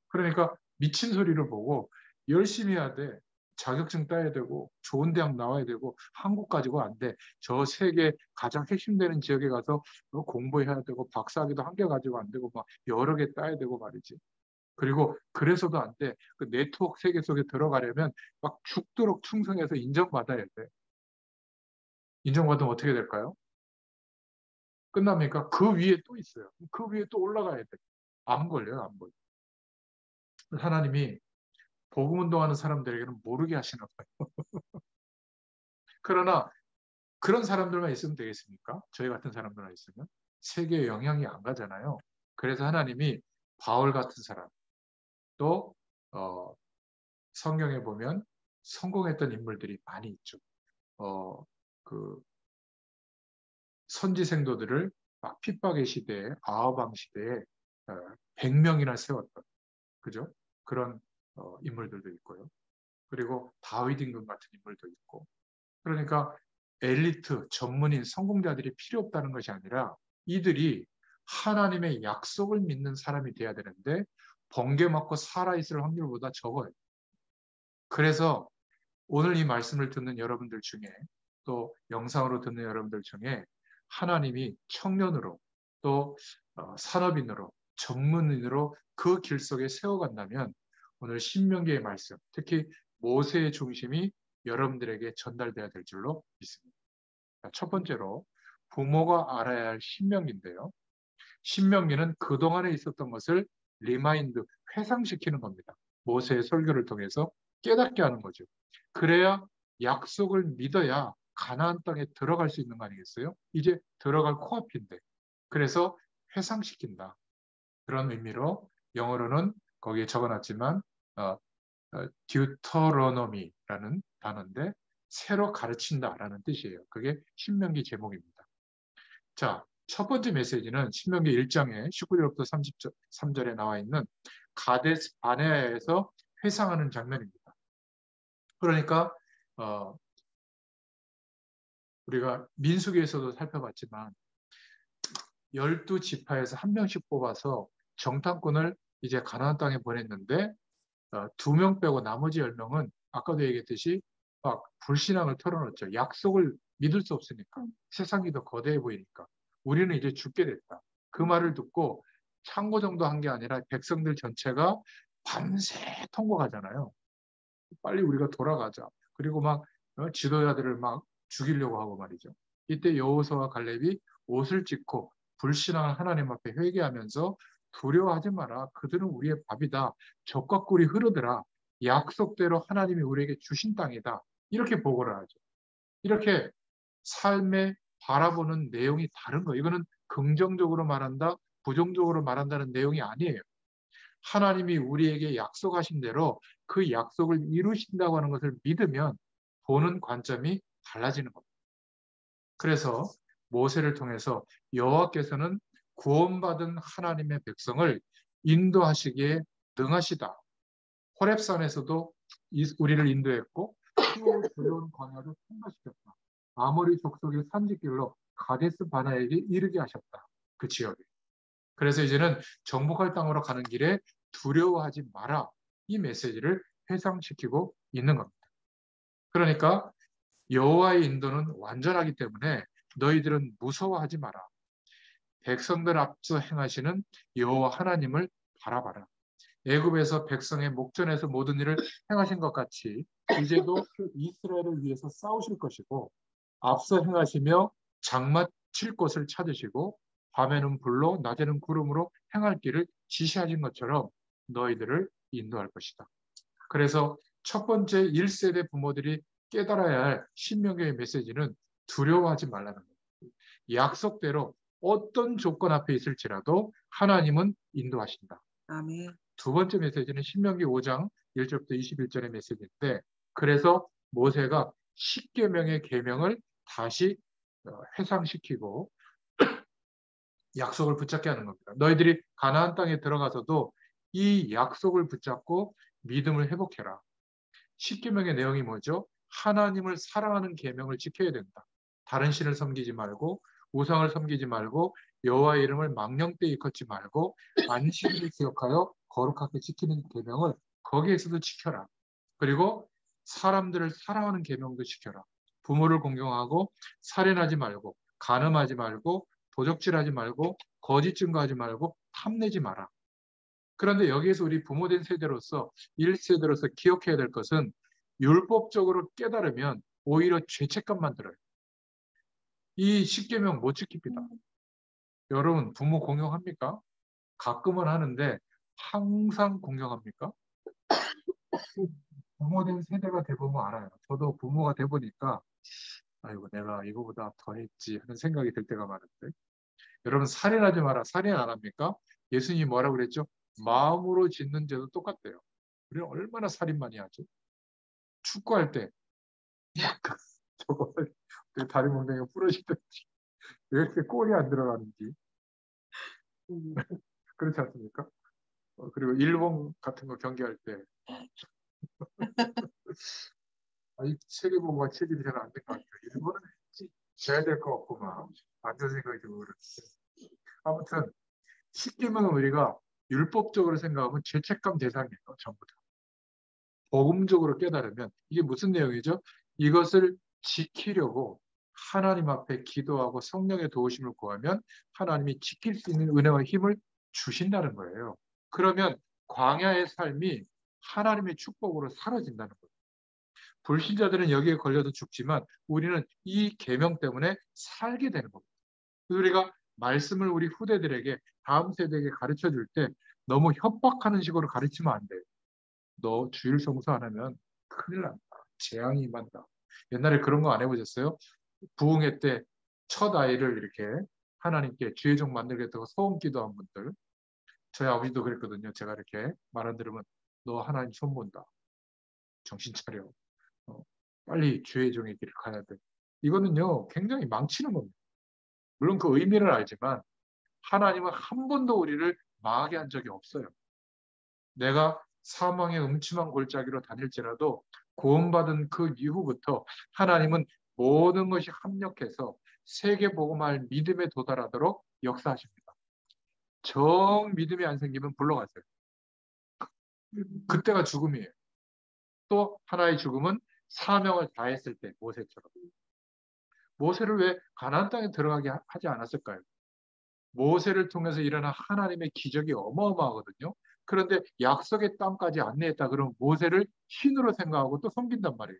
그러니까 미친 소리를 보고 열심히 해야 돼. 자격증 따야 되고 좋은 대학 나와야 되고 한국 가지고 안 돼. 저 세계 가장 핵심되는 지역에 가서 공부해야 되고 박사학위도 한 개 가지고 안 되고 막 여러 개 따야 되고 말이지. 그리고 그래서도 안 돼. 그 네트워크 세계 속에 들어가려면 막 죽도록 충성해서 인정받아야 돼. 인정받으면 어떻게 될까요? 끝납니까? 그 위에 또 있어요. 그 위에 또 올라가야 돼. 안 걸려요, 안 걸려. 하나님이 복음 운동하는 사람들에게는 모르게 하시나 봐요. 그러나 그런 사람들만 있으면 되겠습니까? 저희 같은 사람들만 있으면 세계에 영향이 안 가잖아요. 그래서 하나님이 바울 같은 사람, 또 성경에 보면 성공했던 인물들이 많이 있죠. 어, 그 선지 생도들을 막 핍박의 시대에 아하방 시대에 100명이나 세웠던 그죠? 그런 인물들도 있고요. 그리고 다윗 임금 같은 인물도 있고. 그러니까 엘리트, 전문인, 성공자들이 필요 없다는 것이 아니라 이들이 하나님의 약속을 믿는 사람이 돼야 되는데 번개 맞고 살아있을 확률보다 적어요. 그래서 오늘 이 말씀을 듣는 여러분들 중에 또 영상으로 듣는 여러분들 중에 하나님이 청년으로 또 산업인으로 전문인으로 그 길 속에 세워간다면 오늘 신명기의 말씀, 특히 모세의 중심이 여러분들에게 전달돼야 될 줄로 믿습니다. 첫 번째로 부모가 알아야 할 신명기인데요. 신명기는 그동안에 있었던 것을 리마인드, 회상시키는 겁니다. 모세의 설교를 통해서 깨닫게 하는 거죠. 그래야 약속을 믿어야 가나안 땅에 들어갈 수 있는 거 아니겠어요? 이제 들어갈 코앞인데. 그래서 회상시킨다. 그런 의미로 영어로는 거기에 적어놨지만 듀터로노미라는 단어인데 새로 가르친다라는 뜻이에요. 그게 신명기 제목입니다. 자, 첫 번째 메시지는 신명기 1장에 19절부터 33절에 나와 있는 가데스 바네아에서 회상하는 장면입니다. 그러니까 우리가 민수기에서도 살펴봤지만 12지파에서 한 명씩 뽑아서 정탐꾼을 이제 가나안 땅에 보냈는데 2명 빼고 나머지 10명은 아까도 얘기했듯이 막 불신앙을 털어놓죠. 약속을 믿을 수 없으니까. 세상이 더 거대해 보이니까. 우리는 이제 죽게 됐다. 그 말을 듣고 창고 정도 한 게 아니라 백성들 전체가 밤새 통곡하잖아요. 빨리 우리가 돌아가자. 그리고 막 지도자들을 막 죽이려고 하고 말이죠. 이때 여호수아와 갈렙이 옷을 찢고 불신앙을 하나님 앞에 회개하면서 두려워하지 마라. 그들은 우리의 밥이다. 젖과 꿀이 흐르더라. 약속대로 하나님이 우리에게 주신 땅이다. 이렇게 보고를 하죠. 이렇게 삶에 바라보는 내용이 다른 거예요. 이거는 긍정적으로 말한다, 부정적으로 말한다는 내용이 아니에요. 하나님이 우리에게 약속하신 대로 그 약속을 이루신다고 하는 것을 믿으면 보는 관점이 달라지는 겁니다. 그래서 모세를 통해서 여호와께서는 구원받은 하나님의 백성을 인도하시기에 능하시다. 호렙산에서도 우리를 인도했고 시온 조여온 광야도 통과시켰다. 아모리 족속의 산지길로 가데스 바나에게 이르게 하셨다. 그 지역에. 그래서 이제는 정복할 땅으로 가는 길에 두려워하지 마라. 이 메시지를 회상시키고 있는 겁니다. 그러니까 여호와의 인도는 완전하기 때문에 너희들은 무서워하지 마라. 백성들 앞서 행하시는 여호와 하나님을 바라봐라. 애굽에서 백성의 목전에서 모든 일을 행하신 것 같이 이제도 이스라엘을 위해서 싸우실 것이고 앞서 행하시며 칠 곳을 찾으시고 밤에는 불로 낮에는 구름으로 행할 길을 지시하신 것처럼 너희들을 인도할 것이다. 그래서 첫 번째 1세대 부모들이 깨달아야 할 신명기의 메시지는 두려워하지 말라는 거예요. 약속대로 어떤 조건 앞에 있을지라도 하나님은 인도하신다. 아멘. 두 번째 메시지는 신명기 5장 1절부터 21절의 메시지인데, 그래서 모세가 10계명의 계명을 다시 회상시키고 약속을 붙잡게 하는 겁니다. 너희들이 가나안 땅에 들어가서도 이 약속을 붙잡고 믿음을 회복해라. 10계명의 내용이 뭐죠? 하나님을 사랑하는 계명을 지켜야 된다. 다른 신을 섬기지 말고 우상을 섬기지 말고 여호와의 이름을 망령되이 일컫지 말고 안식일을 기억하여 거룩하게 지키는 계명을 거기에서도 지켜라. 그리고 사람들을 사랑하는 계명도 지켜라. 부모를 공경하고 살인하지 말고 간음하지 말고 도적질하지 말고 거짓 증거하지 말고 탐내지 마라. 그런데 여기에서 우리 부모된 세대로서 1세대로서 기억해야 될 것은 율법적으로 깨달으면 오히려 죄책감만 들어요. 이 10계명 못 지킵니다. 여러분 부모 공경합니까? 가끔은 하는데 항상 공경합니까? 부모된 세대가 돼보면 알아요. 저도 부모가 돼보니까 아이고 내가 이거보다 더 했지 하는 생각이 들 때가 많은데, 여러분 살인하지 마라. 살인 안 합니까? 예수님이 뭐라고 그랬죠? 마음으로 짓는 죄도 똑같대요. 우리는 얼마나 살인 많이 하죠? 축구할 때 저거 다리 몽둥이가 부러지든지 왜 이렇게 골이 안 들어가는지 그렇지 않습니까? 그리고 일본 같은 거 경기할 때 이 세계보고가 체질이 잘 안 된 것 같아요. 일본은 져야 될 것 같구만. 완전 생각이 들고 그렇지. 아무튼 10계명은 우리가 율법적으로 생각하면 죄책감 대상이에요. 전부 다. 복음적으로 깨달으면 이게 무슨 내용이죠? 이것을 지키려고 하나님 앞에 기도하고 성령의 도우심을 구하면 하나님이 지킬 수 있는 은혜와 힘을 주신다는 거예요. 그러면 광야의 삶이 하나님의 축복으로 사라진다는 거예요. 불신자들은 여기에 걸려도 죽지만 우리는 이 계명 때문에 살게 되는 겁니다. 우리가 말씀을 우리 후대들에게, 다음 세대에게 가르쳐 줄 때 너무 협박하는 식으로 가르치면 안 돼요. 너 주일 성수 안 하면 큰일 난다. 재앙이 임한다. 옛날에 그런 거 안 해보셨어요? 부흥회 때 첫 아이를 이렇게 하나님께 주의 종 만들겠다고 소원 기도한 분들. 저희 아버지도 그랬거든요. 제가 이렇게 말 안 들으면 너 하나님 손 본다. 정신 차려. 어, 빨리 주의 종의 길을 가야 돼. 이거는요, 굉장히 망치는 겁니다. 물론 그 의미를 알지만 하나님은 한 번도 우리를 망하게 한 적이 없어요. 내가 사망의 음침한 골짜기로 다닐지라도 구원받은 그 이후부터 하나님은 모든 것이 합력해서 세계 복음할 믿음에 도달하도록 역사하십니다. 정 믿음이 안 생기면 불러가세요. 그때가 죽음이에요. 또 하나의 죽음은 사명을 다했을 때, 모세처럼. 모세를 왜 가나안 땅에 들어가게 하지 않았을까요? 모세를 통해서 일어난 하나님의 기적이 어마어마하거든요. 그런데 약속의 땅까지 안내했다 그러면 모세를 신으로 생각하고 또 섬긴단 말이에요.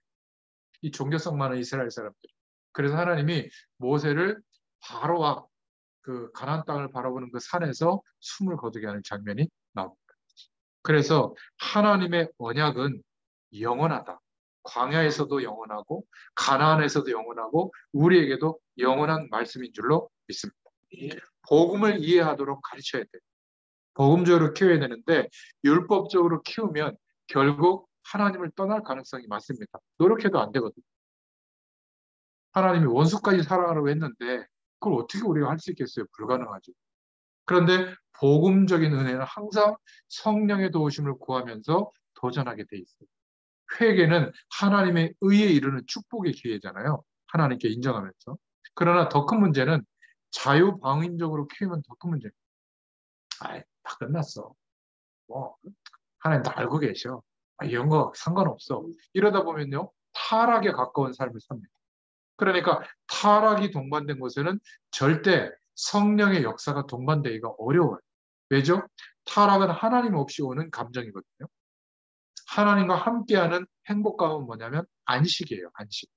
이 종교성 많은 이스라엘 사람들이. 그래서 하나님이 모세를 바로와 그 가나안 땅을 바라보는 그 산에서 숨을 거두게 하는 장면이 나옵니다. 그래서 하나님의 언약은 영원하다. 광야에서도 영원하고 가나안에서도 영원하고 우리에게도 영원한 말씀인 줄로 믿습니다. 복음을 이해하도록 가르쳐야 돼요. 복음적으로 키워야 되는데 율법적으로 키우면 결국 하나님을 떠날 가능성이 많습니다. 노력해도 안 되거든요. 하나님이 원수까지 사랑하라고 했는데 그걸 어떻게 우리가 할 수 있겠어요? 불가능하죠. 그런데 복음적인 은혜는 항상 성령의 도우심을 구하면서 도전하게 돼 있어요. 회개는 하나님의 의에 이르는 축복의 기회잖아요. 하나님께 인정하면서. 그러나 더 큰 문제는 자유방임적으로 키우면 더 큰 문제예요. 아이, 다 끝났어. 뭐 하나님 다 알고 계셔. 이런 거 상관없어. 이러다 보면요. 타락에 가까운 삶을 삽니다. 그러니까 타락이 동반된 곳에는 절대 성령의 역사가 동반되기가 어려워요. 왜죠? 타락은 하나님 없이 오는 감정이거든요. 하나님과 함께하는 행복감은 뭐냐면 안식이에요. 안식.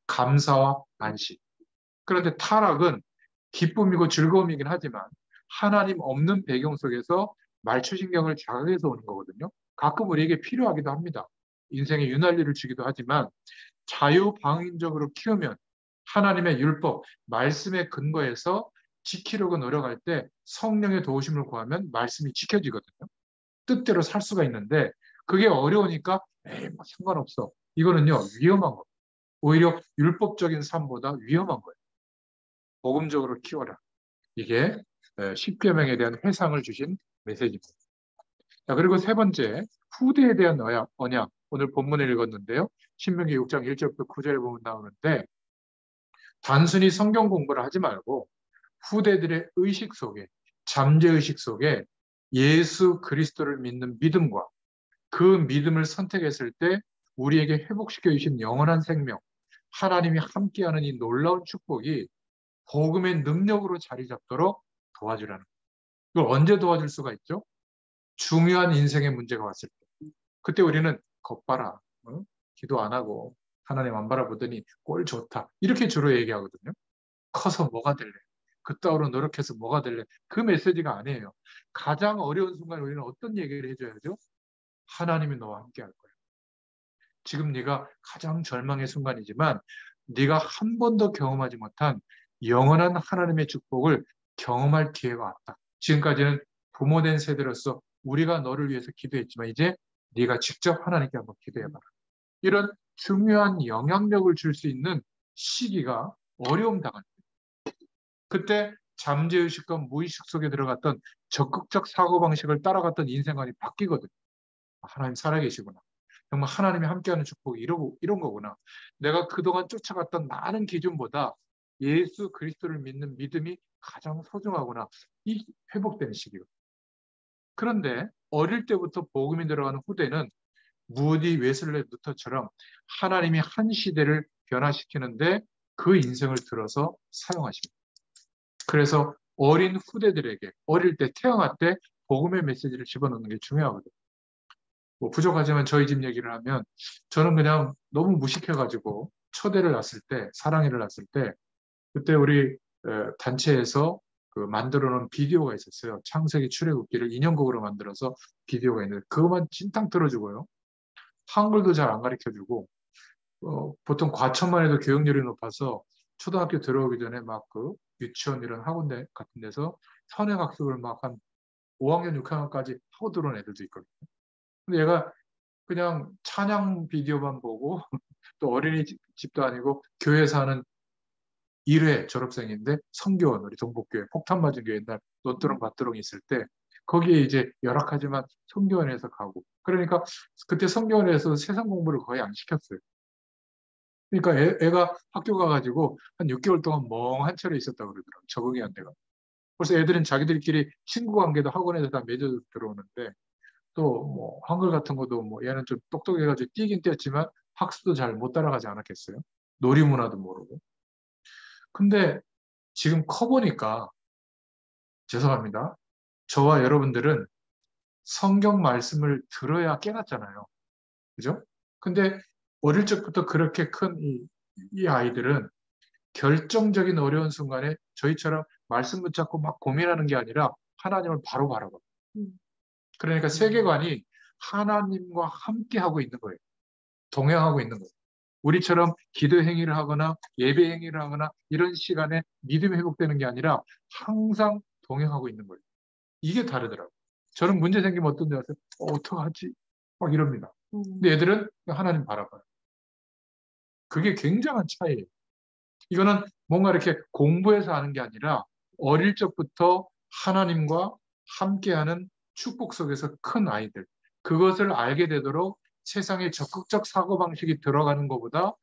감사와 안식. 그런데 타락은 기쁨이고 즐거움이긴 하지만 하나님 없는 배경 속에서 말초신경을 자극해서 오는 거거든요. 가끔 우리에게 필요하기도 합니다. 인생에 유난리를 주기도 하지만 자유방임적으로 키우면 하나님의 율법, 말씀의 근거에서 지키려고 노력할 때 성령의 도우심을 구하면 말씀이 지켜지거든요. 뜻대로 살 수가 있는데 그게 어려우니까 에이, 뭐 상관없어. 이거는요, 위험한 거예요. 오히려 율법적인 삶보다 위험한 거예요. 복음적으로 키워라. 이게 십계명에 대한 회상을 주신 메시지입니다. 자, 그리고 세 번째, 후대에 대한 언약. 오늘 본문을 읽었는데요. 신명기 6장 1절부터 9절에 보면 나오는데 단순히 성경 공부를 하지 말고 후대들의 의식 속에, 잠재의식 속에 예수 그리스도를 믿는 믿음과 그 믿음을 선택했을 때 우리에게 회복시켜 주신 영원한 생명, 하나님이 함께하는 이 놀라운 축복이 복음의 능력으로 자리 잡도록 도와주라는 거예요. 이걸 언제 도와줄 수가 있죠? 중요한 인생의 문제가 왔을 때. 그때 우리는 겉봐라, 기도 안 하고 하나님 안 바라보더니 꼴 좋다. 이렇게 주로 얘기하거든요. 커서 뭐가 될래? 그따위로 노력해서 뭐가 될래? 그 메시지가 아니에요. 가장 어려운 순간에 우리는 어떤 얘기를 해줘야죠? 하나님이 너와 함께 할 거야. 지금 네가 가장 절망의 순간이지만 네가 한 번도 경험하지 못한 영원한 하나님의 축복을 경험할 기회가 왔다. 지금까지는 부모된 세대로서 우리가 너를 위해서 기도했지만 이제 네가 직접 하나님께 한번 기도해봐라. 이런 중요한 영향력을 줄 수 있는 시기가 어려움 당할 때. 그때 잠재의식과 무의식 속에 들어갔던 적극적 사고방식을 따라갔던 인생관이 바뀌거든요. 하나님 살아계시구나. 정말 하나님이 함께하는 축복이 이런 거구나. 내가 그동안 쫓아갔던 많은 기준보다 예수 그리스도를 믿는 믿음이 가장 소중하구나. 이 회복되는 시기요. 그런데 어릴 때부터 복음이 들어가는 후대는 무디 웨슬레 루터처럼 하나님이 한 시대를 변화시키는데 그 인생을 들어서 사용하십니다. 그래서 어린 후대들에게 어릴 때 태어날 때 복음의 메시지를 집어넣는 게 중요하거든요. 뭐 부족하지만 저희 집 얘기를 하면 저는 그냥 너무 무식해가지고 첫애를 낳았을 때 사랑이를 낳았을 때 그때 우리 단체에서 그 만들어 놓은 비디오가 있었어요. 창세기 출애굽기를 인형극으로 만들어서 비디오가 있는데 그것만 찐땅 들어주고요. 한글도 잘 안 가르쳐주고 보통 과천만 해도 교육열이 높아서 초등학교 들어오기 전에 막 그 유치원 이런 학원 같은 데서 선행학습을 막 한 5학년, 6학년까지 하고 들어온 애들도 있거든요. 근데 얘가 그냥 찬양 비디오만 보고 또 어린이집도 아니고 교회에서 하는 1회 졸업생인데 성교원 우리 동복교회 폭탄 맞은 교회 옛날 논두렁 밭두렁 있을 때 거기에 이제 열악하지만 성교원에서 가고 그러니까 그때 성교원에서 세상 공부를 거의 안 시켰어요. 그러니까 애가 학교 가가지고 한 6개월 동안 멍한 채로 있었다고 그러더라고요. 적응이 안 돼가. 그래서 애들은 자기들끼리 친구 관계도 학원에서 다 맺어 들어오는데 또 뭐 한글 같은 것도 뭐 얘는 좀 똑똑해가지고 뛰긴 뛰었지만 학습도 잘 못 따라가지 않았겠어요. 놀이 문화도 모르고. 근데 지금 커보니까 죄송합니다. 저와 여러분들은 성경 말씀을 들어야 깨닫잖아요. 그죠? 근데 어릴 적부터 그렇게 큰 이 아이들은 결정적인 어려운 순간에 저희처럼 말씀 붙잡고 막 고민하는 게 아니라 하나님을 바로 바라봐. 그러니까 세계관이 하나님과 함께 하고 있는 거예요. 동행하고 있는 거예요. 우리처럼 기도 행위를 하거나 예배 행위를 하거나 이런 시간에 믿음이 회복되는 게 아니라 항상 동행하고 있는 거예요. 이게 다르더라고요. 저는 문제 생기면 어떤 데 가서 어떡하지? 막 이럽니다. 근데 애들은 하나님 바라봐요. 그게 굉장한 차이예요. 이거는 뭔가 이렇게 공부해서 하는 게 아니라 어릴 적부터 하나님과 함께하는 축복 속에서 큰 아이들. 그것을 알게 되도록 세상에 적극적 사고방식이 들어가는 것보다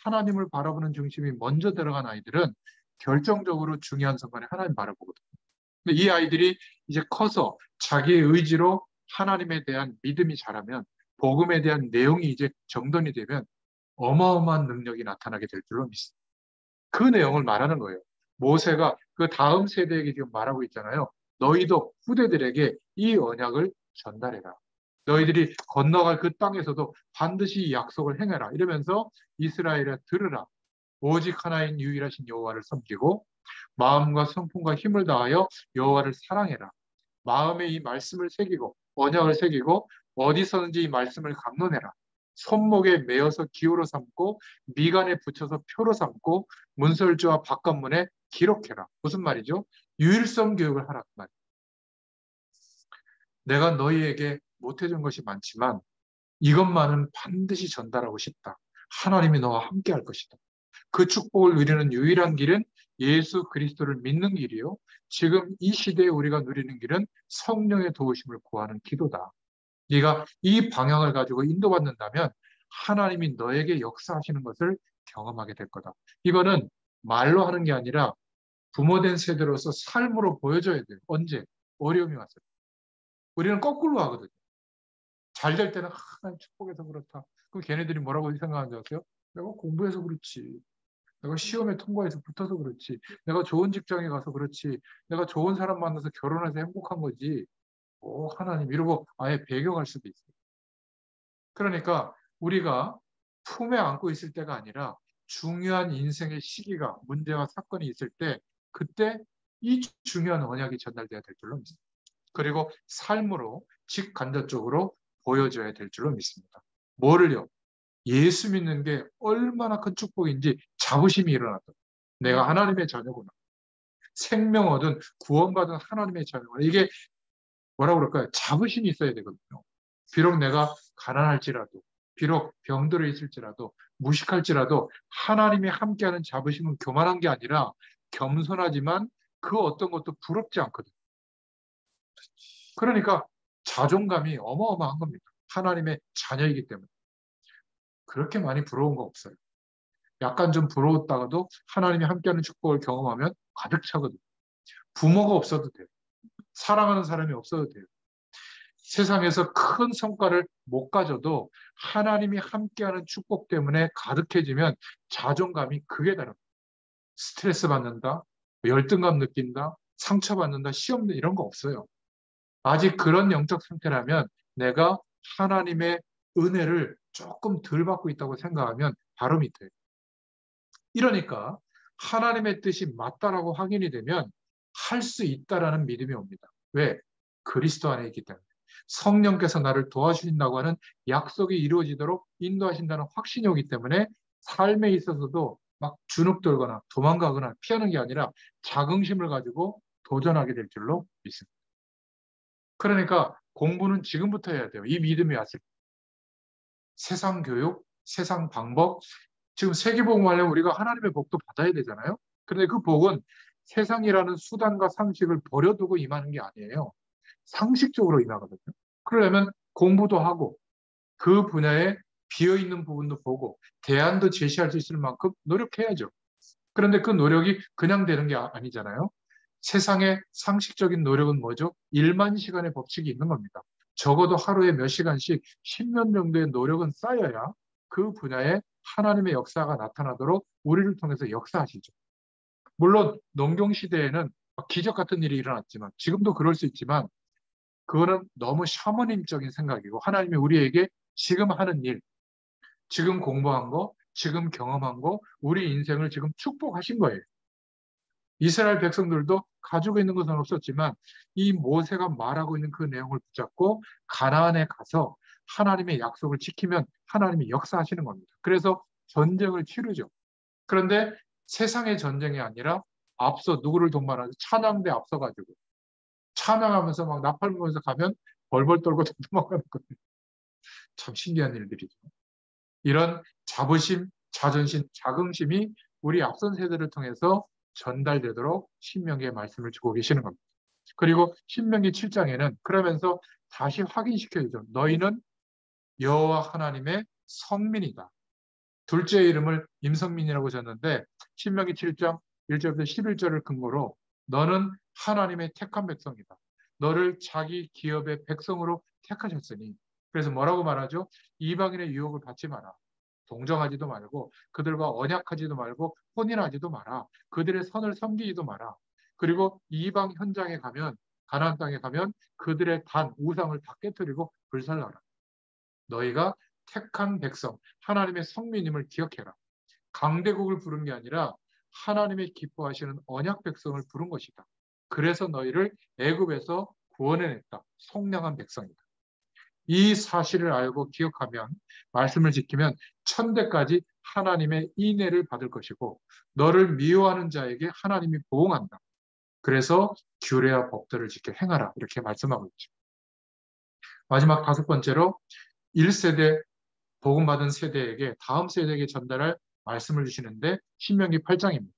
하나님을 바라보는 중심이 먼저 들어간 아이들은 결정적으로 중요한 순간에 하나님 바라보거든요. 근데 이 아이들이 이제 커서 자기의 의지로 하나님에 대한 믿음이 자라면 복음에 대한 내용이 이제 정돈이 되면 어마어마한 능력이 나타나게 될 줄로 믿습니다. 그 내용을 말하는 거예요. 모세가 그 다음 세대에게 지금 말하고 있잖아요. 너희도 후대들에게 이 언약을 전달해라. 너희들이 건너갈 그 땅에서도 반드시 이 약속을 행해라. 이러면서 이스라엘에 들으라. 오직 하나인 유일하신 여호와를 섬기고 마음과 성품과 힘을 다하여 여호와를 사랑해라. 마음에 이 말씀을 새기고 언약을 새기고 어디서든지 이 말씀을 강론해라. 손목에 매어서 기호로 삼고 미간에 붙여서 표로 삼고 문설주와 바깥문에 기록해라. 무슨 말이죠? 유일성 교육을 하라. 그 말. 내가 너희에게 못해준 것이 많지만 이것만은 반드시 전달하고 싶다. 하나님이 너와 함께 할 것이다. 그 축복을 누리는 유일한 길은 예수 그리스도를 믿는 길이요. 지금 이 시대에 우리가 누리는 길은 성령의 도우심을 구하는 기도다. 네가 이 방향을 가지고 인도받는다면 하나님이 너에게 역사하시는 것을 경험하게 될 거다. 이거는 말로 하는 게 아니라 부모된 세대로서 삶으로 보여줘야 돼요. 언제? 어려움이 왔을 때. 우리는 거꾸로 하거든요. 잘 될 때는 하나님 축복해서 그렇다. 그럼 걔네들이 뭐라고 생각하는지 아세요? 내가 공부해서 그렇지. 내가 시험에 통과해서 붙어서 그렇지. 내가 좋은 직장에 가서 그렇지. 내가 좋은 사람 만나서 결혼해서 행복한 거지. 오, 하나님 이러고 아예 배격할 수도 있어요. 그러니까 우리가 품에 안고 있을 때가 아니라 중요한 인생의 시기가 문제와 사건이 있을 때 그때 이 중요한 언약이 전달돼야 될 줄로 믿습니다. 그리고 삶으로 직간접적으로 보여줘야 될 줄로 믿습니다. 뭐를요? 예수 믿는 게 얼마나 큰 축복인지 자부심이 일어났다. 내가 하나님의 자녀구나. 생명 얻은 구원받은 하나님의 자녀구나. 이게 뭐라고 그럴까요? 자부심이 있어야 되거든요. 비록 내가 가난할지라도, 비록 병들어 있을지라도, 무식할지라도 하나님이 함께하는 자부심은 교만한 게 아니라 겸손하지만 그 어떤 것도 부럽지 않거든요. 그러니까 자존감이 어마어마한 겁니다. 하나님의 자녀이기 때문에. 그렇게 많이 부러운 거 없어요. 약간 좀 부러웠다가도 하나님이 함께하는 축복을 경험하면 가득 차거든요. 부모가 없어도 돼요. 사랑하는 사람이 없어도 돼요. 세상에서 큰 성과를 못 가져도 하나님이 함께하는 축복 때문에 가득해지면 자존감이 극에 달합니다. 스트레스 받는다, 열등감 느낀다, 상처받는다, 시험 이런 거 없어요. 아직 그런 영적 상태라면 내가 하나님의 은혜를 조금 덜 받고 있다고 생각하면 바로 밑에. 이러니까 하나님의 뜻이 맞다라고 확인이 되면 할 수 있다라는 믿음이 옵니다. 왜? 그리스도 안에 있기 때문에. 성령께서 나를 도와주신다고 하는 약속이 이루어지도록 인도하신다는 확신이 오기 때문에 삶에 있어서도 막 주눅들거나 도망가거나 피하는 게 아니라 자긍심을 가지고 도전하게 될 줄로 믿습니다. 그러니까 공부는 지금부터 해야 돼요. 이 믿음이 왔을 때. 세상 교육, 세상 방법, 지금 세계복음 하려면 우리가 하나님의 복도 받아야 되잖아요. 그런데 그 복은 세상이라는 수단과 상식을 버려두고 임하는 게 아니에요. 상식적으로 임하거든요. 그러려면 공부도 하고 그 분야에 비어있는 부분도 보고 대안도 제시할 수 있을 만큼 노력해야죠. 그런데 그 노력이 그냥 되는 게 아니잖아요. 세상의 상식적인 노력은 뭐죠? 1만 시간의 법칙이 있는 겁니다. 적어도 하루에 몇 시간씩 10년 정도의 노력은 쌓여야 그 분야에 하나님의 역사가 나타나도록 우리를 통해서 역사하시죠. 물론 농경 시대에는 기적 같은 일이 일어났지만 지금도 그럴 수 있지만 그거는 너무 샤머님적인 생각이고 하나님이 우리에게 지금 하는 일, 지금 공부한 거, 지금 경험한 거, 우리 인생을 지금 축복하신 거예요. 이스라엘 백성들도 가지고 있는 것은 없었지만 이 모세가 말하고 있는 그 내용을 붙잡고 가나안에 가서 하나님의 약속을 지키면 하나님이 역사하시는 겁니다. 그래서 전쟁을 치르죠. 그런데 세상의 전쟁이 아니라 앞서 누구를 동반하죠? 찬양대 앞서가지고 찬양하면서 막 나팔 불면서 가면 벌벌 떨고 도망가는 거예요. 참 신기한 일들이죠. 이런 자부심, 자존심, 자긍심이 우리 앞선 세대를 통해서 전달되도록 신명기의 말씀을 주고 계시는 겁니다. 그리고 신명기 7장에는 그러면서 다시 확인시켜주죠. 너희는 여호와 하나님의 성민이다. 둘째 이름을 임성민이라고 졌는데 신명기 7장 1절부터 11절을 근거로 너는 하나님의 택한 백성이다. 너를 자기 기업의 백성으로 택하셨으니 그래서 뭐라고 말하죠? 이방인의 유혹을 받지 마라. 동정하지도 말고 그들과 언약하지도 말고 혼인하지도 마라. 그들의 선을 섬기지도 마라. 그리고 이방 현장에 가면 가나안 땅에 가면 그들의 단 우상을 다 깨뜨리고 불살라라. 너희가 택한 백성 하나님의 성민임을 기억해라. 강대국을 부른 게 아니라 하나님의 기뻐하시는 언약 백성을 부른 것이다. 그래서 너희를 애굽에서 구원해냈다. 속량한 백성이다. 이 사실을 알고 기억하면 말씀을 지키면 천대까지 하나님의 인애를 받을 것이고 너를 미워하는 자에게 하나님이 보응한다. 그래서 규례와 법들을 지켜 행하라. 이렇게 말씀하고 있죠. 마지막 다섯 번째로 1세대 복음받은 세대에게 다음 세대에게 전달할 말씀을 주시는데 신명기 8장입니다.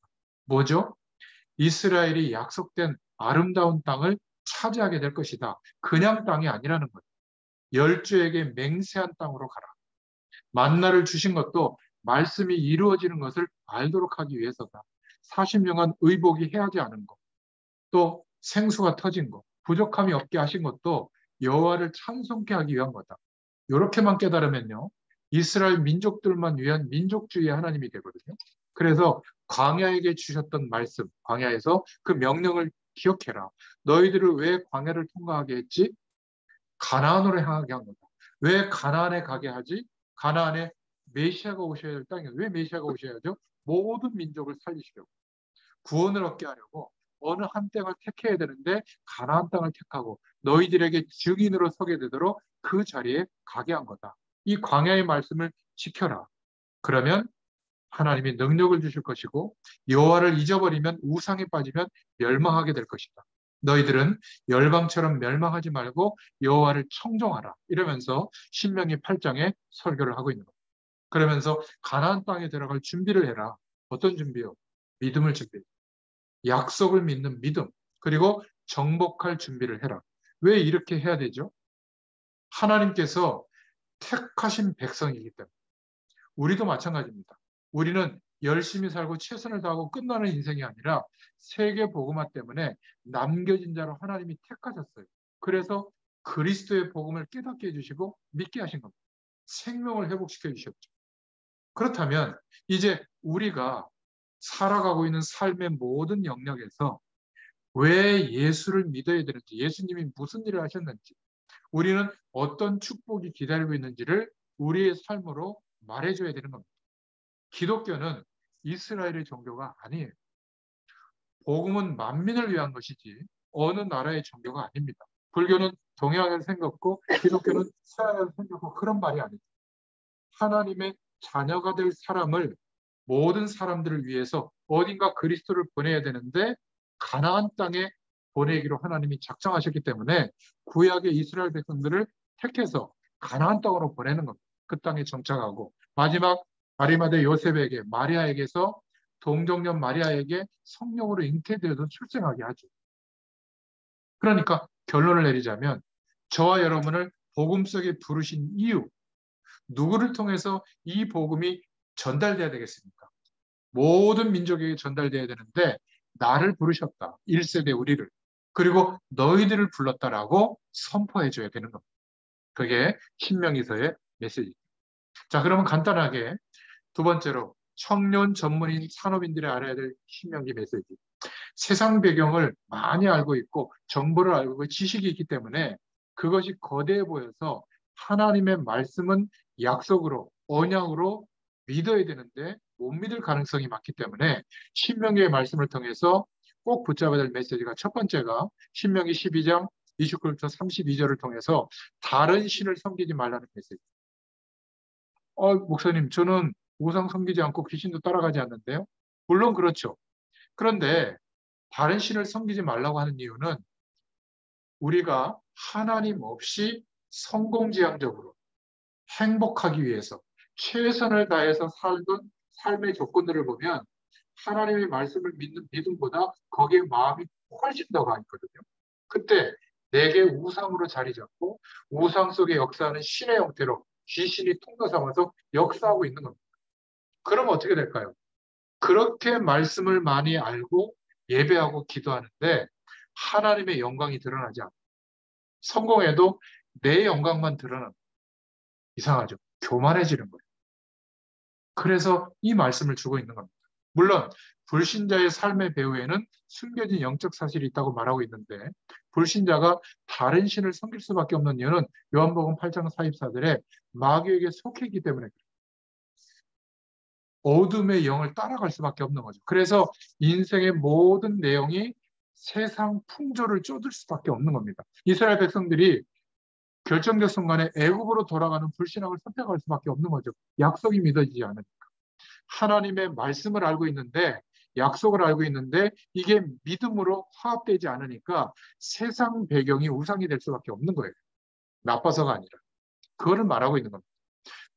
뭐죠? 이스라엘이 약속된 아름다운 땅을 차지하게 될 것이다. 그냥 땅이 아니라는 거예요. 열주에게 맹세한 땅으로 가라. 만나를 주신 것도 말씀이 이루어지는 것을 알도록 하기 위해서다. 40년간 의복이 해하지 않은 것, 또 생수가 터진 것, 부족함이 없게 하신 것도 여호와를 찬송케 하기 위한 거다. 이렇게만 깨달으면요, 이스라엘 민족들만 위한 민족주의의 하나님이 되거든요. 그래서 광야에게 주셨던 말씀, 광야에서 그 명령을 기억해라. 너희들을 왜 광야를 통과하게 했지? 가나안으로 향하게 한 거다. 왜 가나안에 가게 하지? 가나안에 메시아가 오셔야 될 땅이에요. 왜 메시아가 오셔야죠? 모든 민족을 살리시려고. 구원을 얻게 하려고 어느 한 땅을 택해야 되는데 가나안 땅을 택하고 너희들에게 증인으로 서게 되도록 그 자리에 가게 한 거다. 이 광야의 말씀을 지켜라. 그러면 하나님이 능력을 주실 것이고 여호와를 잊어버리면 우상에 빠지면 멸망하게 될 것이다. 너희들은 열방처럼 멸망하지 말고 여호와를 청종하라. 이러면서 신명기 8장에 설교를 하고 있는 겁니다. 그러면서 가나안 땅에 들어갈 준비를 해라. 어떤 준비요? 믿음을 준비. 약속을 믿는 믿음. 그리고 정복할 준비를 해라. 왜 이렇게 해야 되죠? 하나님께서 택하신 백성이기 때문에. 우리도 마찬가지입니다. 우리는 열심히 살고 최선을 다하고 끝나는 인생이 아니라 세계 복음화 때문에 남겨진 자로 하나님이 택하셨어요. 그래서 그리스도의 복음을 깨닫게 해주시고 믿게 하신 겁니다. 생명을 회복시켜 주셨죠. 그렇다면 이제 우리가 살아가고 있는 삶의 모든 영역에서 왜 예수를 믿어야 되는지, 예수님이 무슨 일을 하셨는지, 우리는 어떤 축복이 기다리고 있는지를 우리의 삶으로 말해줘야 되는 겁니다. 기독교는 이스라엘의 종교가 아니에요. 복음은 만민을 위한 것이지 어느 나라의 종교가 아닙니다. 불교는 동양에서 생겼고 기독교는 서양에서 생겼고 그런 말이 아닙니다. 하나님의 자녀가 될 사람을 모든 사람들을 위해서 어딘가 그리스도를 보내야 되는데 가나안 땅에 보내기로 하나님이 작정하셨기 때문에 구약의 이스라엘 백성들을 택해서 가나안 땅으로 보내는 겁니다. 그 땅에 정착하고 마지막 아리마대 요셉에게 마리아에게서 동정녀 마리아에게 성령으로 잉태되어서 출생하게 하죠. 그러니까 결론을 내리자면 저와 여러분을 복음 속에 부르신 이유, 누구를 통해서 이 복음이 전달돼야 되겠습니까? 모든 민족에게 전달돼야 되는데 나를 부르셨다. 1세대 우리를. 그리고 너희들을 불렀다라고 선포해줘야 되는 겁니다. 그게 신명기서의 메시지. 자, 그러면 간단하게 두 번째로 청년 전문인 산업인들이 알아야 될 신명기 메시지. 세상 배경을 많이 알고 있고 정보를 알고 있고 지식이 있기 때문에 그것이 거대해 보여서 하나님의 말씀은 약속으로 언약으로 믿어야 되는데 못 믿을 가능성이 많기 때문에 신명기의 말씀을 통해서 꼭 붙잡아야 될 메시지가 첫 번째가 신명기 12장 29절부터 32절을 통해서 다른 신을 섬기지 말라는 메시지. 목사님, 저는 우상 섬기지 않고 귀신도 따라가지 않는데요. 물론 그렇죠. 그런데 다른 신을 섬기지 말라고 하는 이유는 우리가 하나님 없이 성공지향적으로 행복하기 위해서 최선을 다해서 살던 삶의 조건들을 보면 하나님의 말씀을 믿는 믿음보다 거기에 마음이 훨씬 더 가 있거든요. 그때 내게 우상으로 자리 잡고 우상 속에 역사하는 신의 형태로 귀신이 통로 삼아서 역사하고 있는 겁니다. 그럼 어떻게 될까요? 그렇게 말씀을 많이 알고 예배하고 기도하는데 하나님의 영광이 드러나지 않고 성공해도 내 영광만 드러나는 이상하죠. 교만해지는 거예요. 그래서 이 말씀을 주고 있는 겁니다. 물론 불신자의 삶의 배후에는 숨겨진 영적 사실이 있다고 말하고 있는데 불신자가 다른 신을 섬길 수밖에 없는 이유는 요한복음 8장 44절에 마귀에게 속해 있기 때문에 그래요. 어둠의 영을 따라갈 수밖에 없는 거죠. 그래서 인생의 모든 내용이 세상 풍조를 쫓을 수밖에 없는 겁니다. 이스라엘 백성들이 결정적 순간에 애굽으로 돌아가는 불신앙을 선택할 수밖에 없는 거죠. 약속이 믿어지지 않으니까. 하나님의 말씀을 알고 있는데, 약속을 알고 있는데 이게 믿음으로 화합되지 않으니까 세상 배경이 우상이 될 수밖에 없는 거예요. 나빠서가 아니라. 그거를 말하고 있는 겁니다.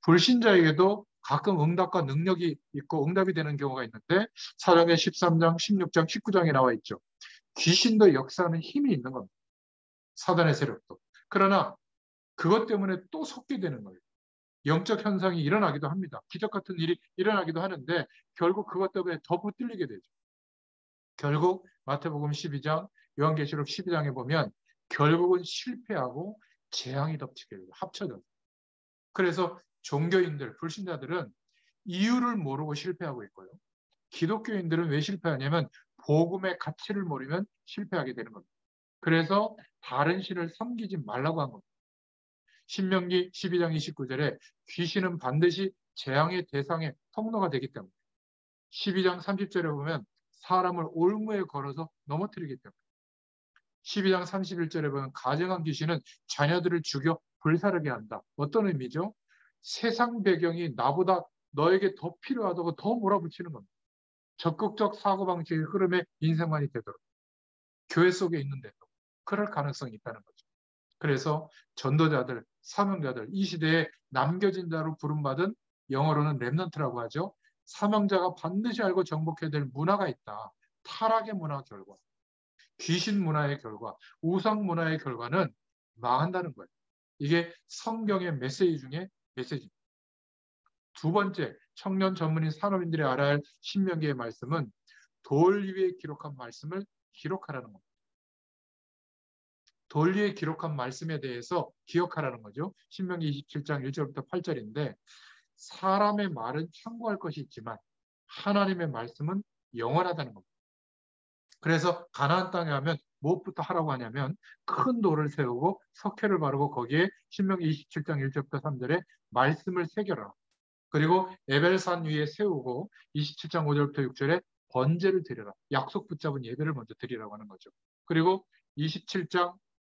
불신자에게도 가끔 응답과 능력이 있고 응답이 되는 경우가 있는데 사도행전 13장, 16장, 19장에 나와 있죠. 귀신도 역사하는 힘이 있는 겁니다. 사단의 세력도. 그러나 그것 때문에 또 속게 되는 거예요. 영적 현상이 일어나기도 합니다. 기적 같은 일이 일어나기도 하는데 결국 그것 때문에 더 붙들리게 되죠. 결국 마태복음 12장, 요한계시록 12장에 보면 결국은 실패하고 재앙이 덮치게 돼요. 합쳐져요. 그래서 종교인들, 불신자들은 이유를 모르고 실패하고 있고요. 기독교인들은 왜 실패하냐면 복음의 가치를 모르면 실패하게 되는 겁니다. 그래서 다른 신을 섬기지 말라고 한 겁니다. 신명기 12장 29절에 귀신은 반드시 재앙의 대상의 통로가 되기 때문에 12장 30절에 보면 사람을 올무에 걸어서 넘어뜨리기 때문에 12장 31절에 보면 가증한 귀신은 자녀들을 죽여 불사르게 한다. 어떤 의미죠? 세상 배경이 나보다 너에게 더 필요하다고 더 몰아붙이는 겁니다. 적극적 사고방식의 흐름에 인생관이 되도록 교회 속에 있는데도 그럴 가능성이 있다는 거죠. 그래서 전도자들, 사명자들, 이 시대에 남겨진 자로 부름받은 영어로는 렘넌트라고 하죠. 사명자가 반드시 알고 정복해야 될 문화가 있다. 타락의 문화 결과, 귀신 문화의 결과, 우상 문화의 결과는 망한다는 거예요. 이게 성경의 메시지 중에 메시지입니다. 두 번째, 청년 전문인 산업인들이 알아야 할 신명기의 말씀은 돌 위에 기록한 말씀을 기록하라는 겁니다. 돌 위에 기록한 말씀에 대해서 기억하라는 거죠. 신명기 27장 1절부터 8절인데 사람의 말은 참고할 것이 있지만 하나님의 말씀은 영원하다는 겁니다. 그래서 가나안 땅에 하면 무엇부터 하라고 하냐면 큰 돌을 세우고 석회를 바르고 거기에 신명기 27장 1절부터 3절에 말씀을 새겨라. 그리고 에벨산 위에 세우고 27장 5절부터 6절에 번제를 드려라. 약속 붙잡은 예배를 먼저 드리라고 하는 거죠. 그리고 27장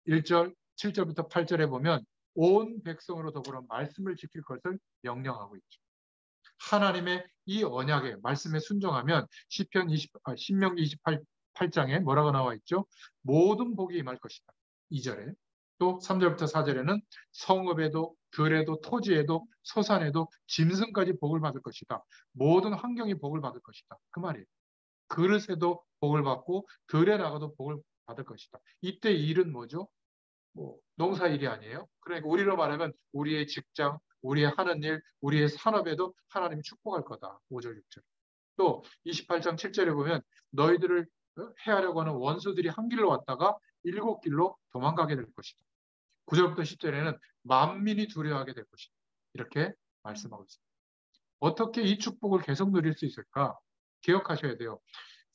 1절, 7절부터 8절에 보면 온 백성으로 더불어 말씀을 지킬 것을 명령하고 있죠. 하나님의 이 언약에 말씀에 순종하면 신명기 28장에 뭐라고 나와 있죠? 모든 복이 임할 것이다. 2절에. 또 3절부터 4절에는 성읍에도 들에도 토지에도 소산에도 짐승까지 복을 받을 것이다. 모든 환경이 복을 받을 것이다. 그 말이에요. 그릇에도 복을 받고 들에 나가도 복을 받을 것이다. 이때 일은 뭐죠? 농사일이 아니에요. 그러니까 우리로 말하면 우리의 직장, 우리의 하는 일, 우리의 산업에도 하나님이 축복할 거다. 5절, 6절. 또 28장 7절에 보면 너희들을 해하려고 하는 원수들이 한 길로 왔다가 7길로 도망가게 될 것이다. 9절부터 10절에는 만민이 두려워하게 될 것이다. 이렇게 말씀하고 있습니다. 어떻게 이 축복을 계속 누릴 수 있을까? 기억하셔야 돼요.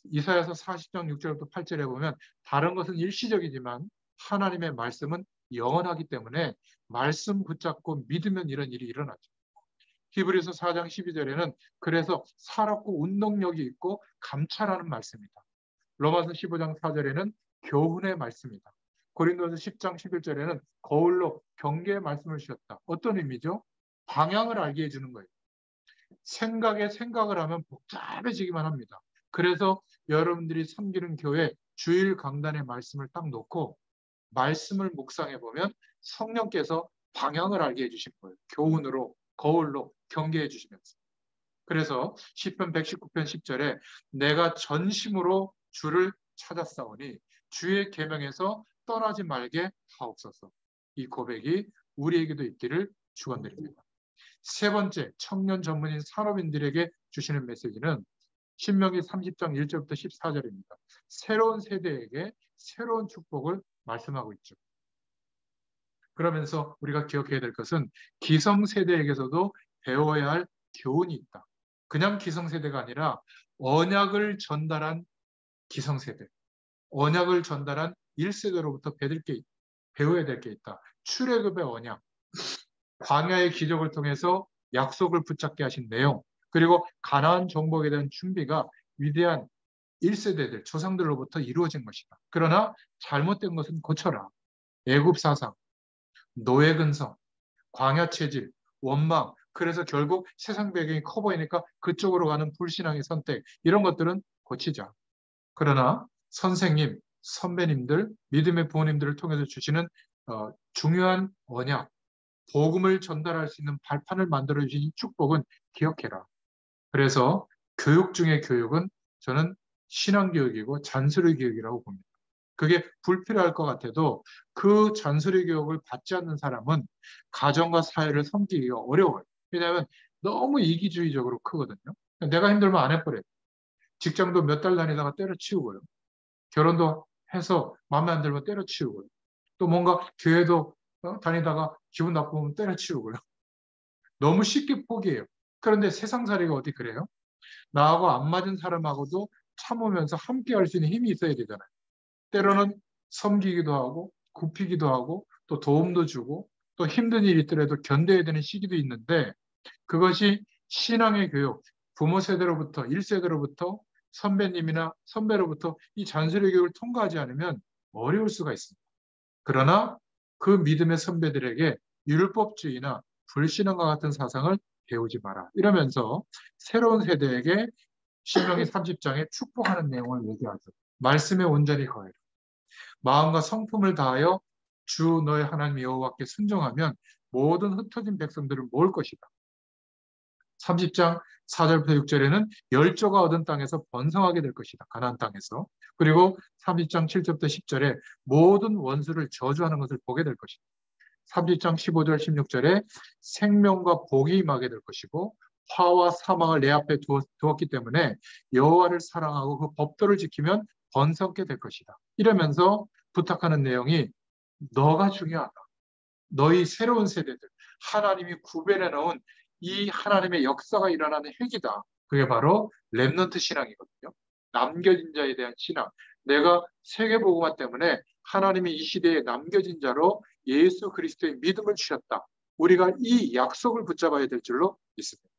이사야서 40장 6절부터 8절에 보면 다른 것은 일시적이지만 하나님의 말씀은 영원하기 때문에 말씀 붙잡고 믿으면 이런 일이 일어나죠. 히브리서 4장 12절에는 그래서 살았고 운동력이 있고 감찰하는 말씀이다. 로마서 15장 4절에는 교훈의 말씀이다. 고린도서 10장 11절에는 거울로 경계의 말씀을 주셨다. 어떤 의미죠? 방향을 알게 해주는 거예요. 생각을 하면 복잡해지기만 합니다. 그래서 여러분들이 섬기는 교회 주일 강단의 말씀을 딱 놓고 말씀을 묵상해 보면 성령께서 방향을 알게 해주신 거예요. 교훈으로, 거울로 경계해 주시면서. 그래서 시편 119편 10절에 내가 전심으로 주를 찾았사오니 주의 계명에서 떠나지 말게 하옵소서. 이 고백이 우리에게도 있기를 축원드립니다. 세 번째, 청년 전문인 산업인들에게 주시는 메시지는 신명기 30장 1절부터 14절입니다. 새로운 세대에게 새로운 축복을 말씀하고 있죠. 그러면서 우리가 기억해야 될 것은 기성세대에게서도 배워야 할 교훈이 있다. 그냥 기성세대가 아니라 언약을 전달한 기성세대, 언약을 전달한 1세대로부터 배워야 될 게 있다. 출애굽의 언약, 광야의 기적을 통해서 약속을 붙잡게 하신 내용, 그리고 가나안 정복에 대한 준비가 위대한 1세대들, 조상들로부터 이루어진 것이다. 그러나 잘못된 것은 고쳐라. 애굽 사상, 노예 근성, 광야 체질, 원망, 그래서 결국 세상 배경이 커 보이니까 그쪽으로 가는 불신앙의 선택, 이런 것들은 고치자. 그러나 선생님, 선배님들, 믿음의 부모님들을 통해서 주시는 중요한 언약, 복음을 전달할 수 있는 발판을 만들어 주신 이 축복은 기억해라. 그래서 교육 중에 교육은 저는 신앙교육이고 잔소리 교육이라고 봅니다. 그게 불필요할 것 같아도 그 잔소리 교육을 받지 않는 사람은 가정과 사회를 섬기기가 어려워요. 왜냐하면 너무 이기주의적으로 크거든요. 내가 힘들면 안 해버려요. 직장도 몇 달 다니다가 때려치우고요. 결혼도 해서 마음에 안 들면 때려치우고요. 또 뭔가 교회도 다니다가 기분 나쁘면 때려치우고요. 너무 쉽게 포기해요. 그런데 세상살이가 어디 그래요? 나하고 안 맞은 사람하고도 참으면서 함께 할 수 있는 힘이 있어야 되잖아요. 때로는 섬기기도 하고 굽히기도 하고 또 도움도 주고 또 힘든 일이 있더라도 견뎌야 되는 시기도 있는데 그것이 신앙의 교육, 부모 세대로부터 1세대로부터 선배님이나 선배로부터 이 잔소리 교육을 통과하지 않으면 어려울 수가 있습니다. 그러나 그 믿음의 선배들에게 율법주의나 불신앙과 같은 사상을 배우지 마라. 이러면서 새로운 세대에게 신명기 30장에 축복하는 내용을 얘기하죠. 말씀에 온전히 거해라. 마음과 성품을 다하여 주 너의 하나님 여호와께 순종하면 모든 흩어진 백성들을 모을 것이다. 30장 4절부터 6절에는 열조가 얻은 땅에서 번성하게 될 것이다. 가나안 땅에서. 그리고 30장 7절부터 10절에 모든 원수를 저주하는 것을 보게 될 것이다. 30장 15절 16절에 생명과 복이 임하게 될 것이고 화와 사망을 내 앞에 두었기 때문에 여호와를 사랑하고 그 법도를 지키면 번성게 될 것이다. 이러면서 부탁하는 내용이 너가 중요하다. 너희 새로운 세대들, 하나님이 구별해 놓은 이 하나님의 역사가 일어나는 핵이다. 그게 바로 렘넌트 신앙이거든요. 남겨진 자에 대한 신앙. 내가 세계복음화 때문에 하나님이 이 시대에 남겨진 자로 예수 그리스도의 믿음을 주셨다. 우리가 이 약속을 붙잡아야 될 줄로 믿습니다.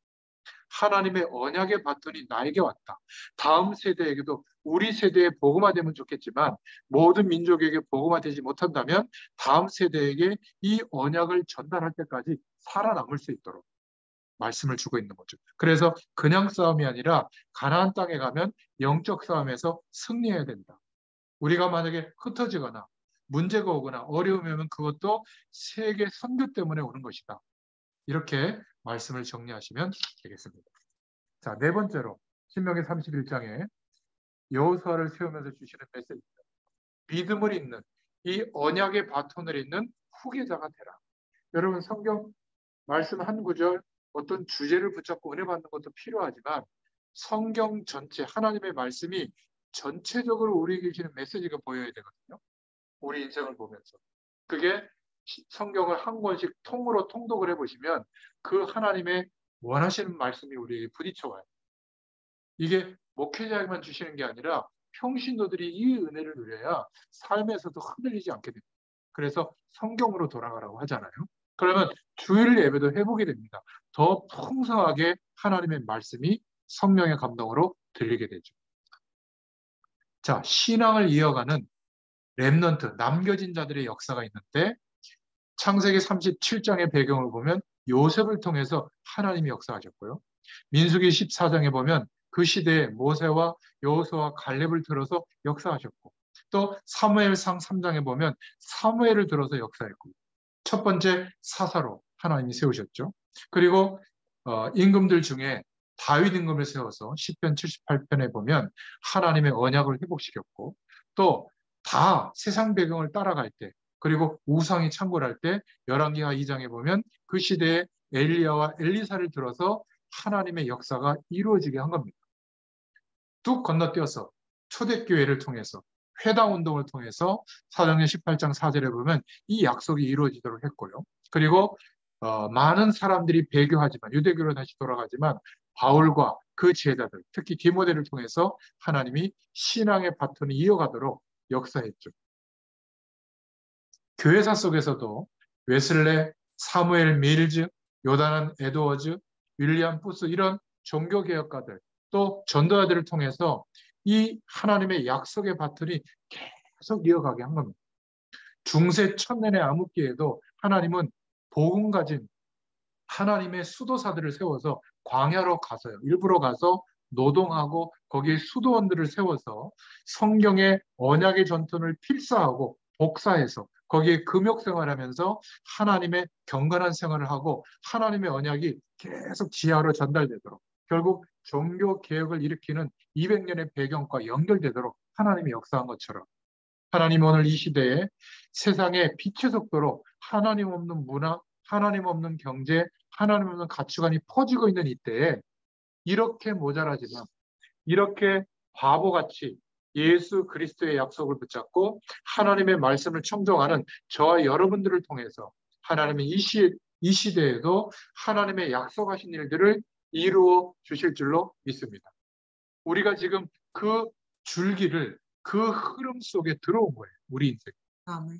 하나님의 언약의 바톤이 나에게 왔다. 다음 세대에게도 우리 세대에 복음화되면 좋겠지만 모든 민족에게 복음화되지 못한다면 다음 세대에게 이 언약을 전달할 때까지 살아남을 수 있도록 말씀을 주고 있는 거죠. 그래서 그냥 싸움이 아니라 가나안 땅에 가면 영적 싸움에서 승리해야 된다. 우리가 만약에 흩어지거나 문제가 오거나 어려움이 오면 그것도 세계 선교 때문에 오는 것이다. 이렇게 말씀을 정리하시면 되겠습니다. 자, 네 번째로 신명기 31장에 여호수아를 세우면서 주시는 메시지입니다. 믿음을 잇는 이 언약의 바톤을 잇는 후계자가 되라. 여러분 성경 말씀 한 구절 어떤 주제를 붙잡고 은혜 받는 것도 필요하지만 성경 전체 하나님의 말씀이 전체적으로 우리에게 주시는 메시지가 보여야 되거든요. 우리 인생을 보면서. 그게 성경을 한 권씩 통으로 통독을 해보시면 그 하나님의 원하시는 말씀이 우리에게 부딪혀와요. 이게 목회자에게만 주시는 게 아니라 평신도들이 이 은혜를 누려야 삶에서도 흔들리지 않게 됩니다. 그래서 성경으로 돌아가라고 하잖아요. 그러면 주일 예배도 해보게 됩니다. 더 풍성하게 하나님의 말씀이 성령의 감동으로 들리게 되죠. 자, 신앙을 이어가는 렘넌트, 남겨진 자들의 역사가 있는데 창세기 37장의 배경을 보면 요셉을 통해서 하나님이 역사하셨고요. 민수기 14장에 보면 그 시대에 모세와 여호수아와 갈렙을 들어서 역사하셨고 또 사무엘상 3장에 보면 사무엘을 들어서 역사했고 첫 번째 사사로 하나님이 세우셨죠. 그리고 임금들 중에 다윗 임금을 세워서 시편 78편에 보면 하나님의 언약을 회복시켰고 또 다 세상 배경을 따라갈 때 그리고 우상이 창궐할 때 열왕기하 2장에 보면 그 시대에 엘리야와 엘리사를 들어서 하나님의 역사가 이루어지게 한 겁니다. 뚝 건너뛰어서 초대교회를 통해서 회당운동을 통해서 사도행전 18장 4절에 보면 이 약속이 이루어지도록 했고요. 그리고 많은 사람들이 배교하지만 유대교로 다시 돌아가지만 바울과 그 제자들 특히 디모데를 통해서 하나님이 신앙의 바톤이 이어가도록 역사했죠. 교회사 속에서도 웨슬레, 사무엘 밀즈, 요다난 에드워즈, 윌리엄 푸스 이런 종교개혁가들 또 전도자들을 통해서 이 하나님의 약속의 바틀이 계속 이어가게 한 겁니다. 중세 천년의 암흑기에도 하나님은 복음 가진 하나님의 수도사들을 세워서 광야로 가서요. 일부러 가서 노동하고 거기에 수도원들을 세워서 성경의 언약의 전통을 필사하고 복사해서 거기에 금욕 생활하면서 하나님의 경건한 생활을 하고 하나님의 언약이 계속 지하로 전달되도록 결국 종교 개혁을 일으키는 200년의 배경과 연결되도록 하나님이 역사한 것처럼 하나님 오늘 이 시대에 세상의 빛의 속도로 하나님 없는 문화, 하나님 없는 경제, 하나님 없는 가치관이 퍼지고 있는 이때에 이렇게 모자라지만 이렇게 바보같이 예수 그리스도의 약속을 붙잡고 하나님의 말씀을 청종하는 저와 여러분들을 통해서 하나님의 이 시대에도 하나님의 약속하신 일들을 이루어 주실 줄로 믿습니다. 우리가 지금 그 줄기를 그 흐름 속에 들어온 거예요. 우리 인생. 아멘.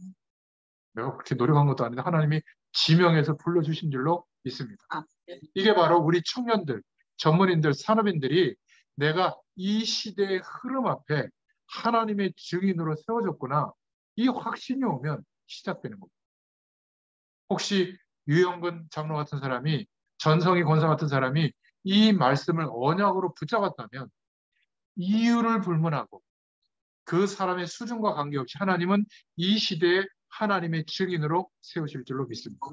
내가 그렇게 노력한 것도 아닌데 하나님이 지명해서 불러주신 줄로 믿습니다. 아멘. 이게 바로 우리 청년들, 전문인들, 산업인들이 내가 이 시대의 흐름 앞에 하나님의 증인으로 세워졌구나. 이 확신이 오면 시작되는 겁니다. 혹시 유영근 장로 같은 사람이 전성희 권사 같은 사람이 이 말씀을 언약으로 붙잡았다면 이유를 불문하고 그 사람의 수준과 관계없이 하나님은 이 시대에 하나님의 증인으로 세우실 줄로 믿습니다.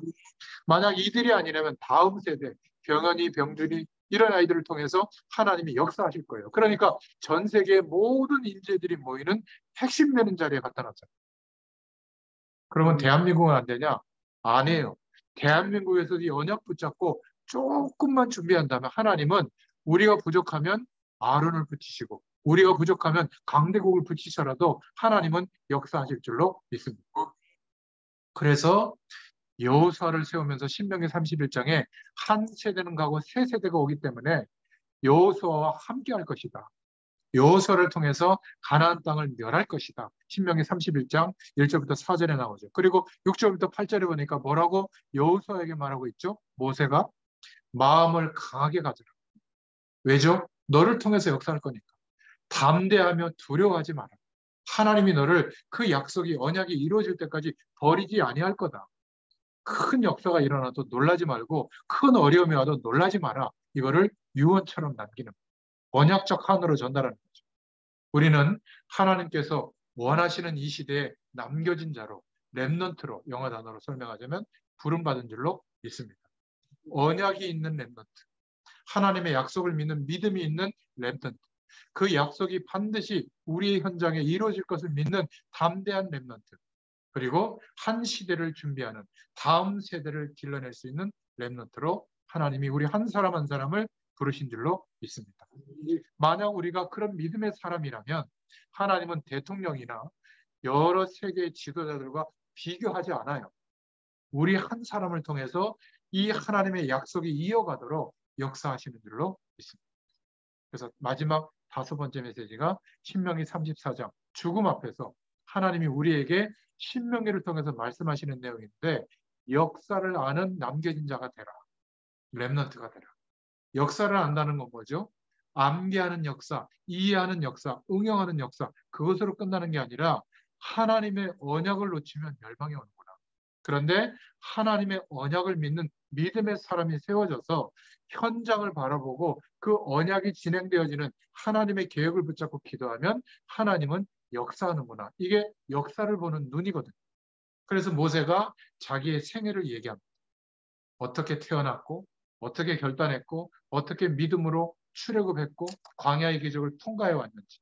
만약 이들이 아니라면 다음 세대, 병현이, 병준이 이런 아이들을 통해서 하나님이 역사하실 거예요. 그러니까 전 세계의 모든 인재들이 모이는 핵심 되는 자리에 갖다 놨잖아요. 그러면 대한민국은 안 되냐? 안 해요. 대한민국에서 이 언약 붙잡고 조금만 준비한다면 하나님은 우리가 부족하면 아론을 붙이시고 우리가 부족하면 강대국을 붙이셔라도 하나님은 역사하실 줄로 믿습니다. 그래서 여호수아를 세우면서 신명기 31장에 한 세대는 가고 새 세대가 오기 때문에 여호수아와 함께 할 것이다. 여호수아를 통해서 가나안 땅을 멸할 것이다. 신명기 31장 1절부터 4절에 나오죠. 그리고 6절부터 8절에 보니까 뭐라고 여호수아에게 말하고 있죠? 모세가 마음을 강하게 가져라. 왜죠? 너를 통해서 역사할 거니까. 담대하며 두려워하지 마라. 하나님이 너를 그 약속이 언약이 이루어질 때까지 버리지 아니할 거다. 큰 역사가 일어나도 놀라지 말고 큰 어려움이 와도 놀라지 마라. 이거를 유언처럼 남기는 언약적 한으로 전달하는 거죠. 우리는 하나님께서 원하시는 이 시대에 남겨진 자로 렘넌트로 영어 단어로 설명하자면 부름받은 줄로 믿습니다. 언약이 있는 렘넌트, 하나님의 약속을 믿는 믿음이 있는 렘넌트, 그 약속이 반드시 우리의 현장에 이루어질 것을 믿는 담대한 렘넌트, 그리고 한 시대를 준비하는 다음 세대를 길러낼 수 있는 렘넌트로 하나님이 우리 한 사람 한 사람을 부르신 줄로 믿습니다. 만약 우리가 그런 믿음의 사람이라면 하나님은 대통령이나 여러 세계의 지도자들과 비교하지 않아요. 우리 한 사람을 통해서 이 하나님의 약속이 이어가도록 역사하시는 줄로 믿습니다. 그래서 마지막 5번째 메시지가 신명기 34장 죽음 앞에서 하나님이 우리에게 신명기를 통해서 말씀하시는 내용인데 역사를 아는 남겨진 자가 되라. 렘넌트가 되라. 역사를 안다는 건 뭐죠? 암기하는 역사, 이해하는 역사, 응용하는 역사 그것으로 끝나는 게 아니라 하나님의 언약을 놓치면 멸망이 오는구나. 그런데 하나님의 언약을 믿는 믿음의 사람이 세워져서 현장을 바라보고 그 언약이 진행되어지는 하나님의 계획을 붙잡고 기도하면 하나님은 역사하는구나. 이게 역사를 보는 눈이거든요. 그래서 모세가 자기의 생애를 얘기합니다. 어떻게 태어났고 어떻게 결단했고 어떻게 믿음으로 출애굽했고 광야의 기적을 통과해 왔는지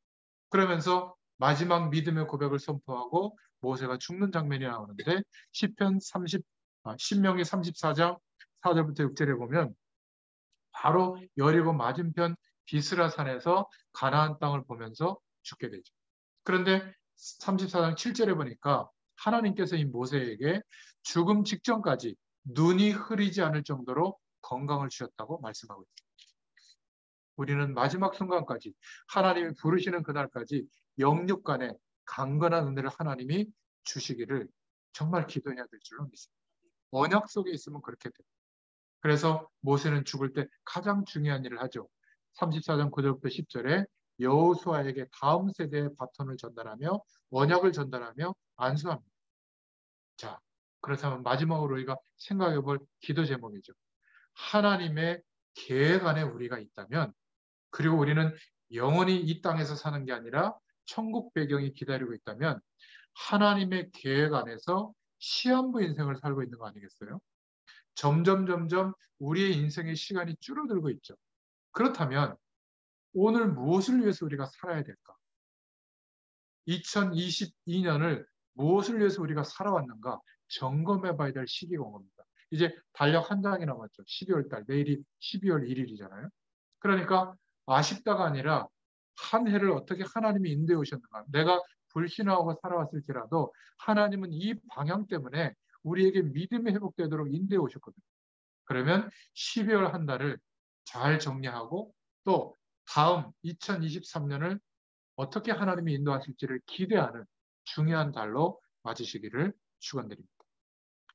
그러면서 마지막 믿음의 고백을 선포하고 모세가 죽는 장면이 나오는데 신명기 34장 4절부터 6절에 보면 바로 여리고 맞은편 비스라 산에서 가나안 땅을 보면서 죽게 되죠. 그런데 34장 7절에 보니까 하나님께서 이 모세에게 죽음 직전까지 눈이 흐리지 않을 정도로 건강을 주셨다고 말씀하고 있습니다. 우리는 마지막 순간까지 하나님이 부르시는 그날까지 영육간에 강건한 은혜를 하나님이 주시기를 정말 기도해야 될 줄로 믿습니다. 언약 속에 있으면 그렇게 돼요. 그래서 모세는 죽을 때 가장 중요한 일을 하죠. 34장 9절부터 10절에 여호수아에게 다음 세대의 바톤을 전달하며 언약을 전달하며 안수합니다. 자, 그렇다면 마지막으로 우리가 생각해 볼 기도 제목이죠. 하나님의 계획 안에 우리가 있다면, 그리고 우리는 영원히 이 땅에서 사는 게 아니라 천국 배경이 기다리고 있다면 하나님의 계획 안에서 시한부 인생을 살고 있는 거 아니겠어요? 점점 우리의 인생의 시간이 줄어들고 있죠. 그렇다면 오늘 무엇을 위해서 우리가 살아야 될까? 2022년을 무엇을 위해서 우리가 살아왔는가 점검해 봐야 될 시기가 온 겁니다. 이제 달력 한 장이 남았죠. 12월 달, 내일이 12월 1일이잖아요. 그러니까 아쉽다가 아니라 한 해를 어떻게 하나님이 인도해 오셨는가. 내가 불신하고 살아왔을지라도 하나님은 이 방향 때문에 우리에게 믿음이 회복되도록 인도해 오셨거든요. 그러면 12월 한 달을 잘 정리하고 또 다음 2023년을 어떻게 하나님이 인도하실지를 기대하는 중요한 달로 맞으시기를 축원드립니다.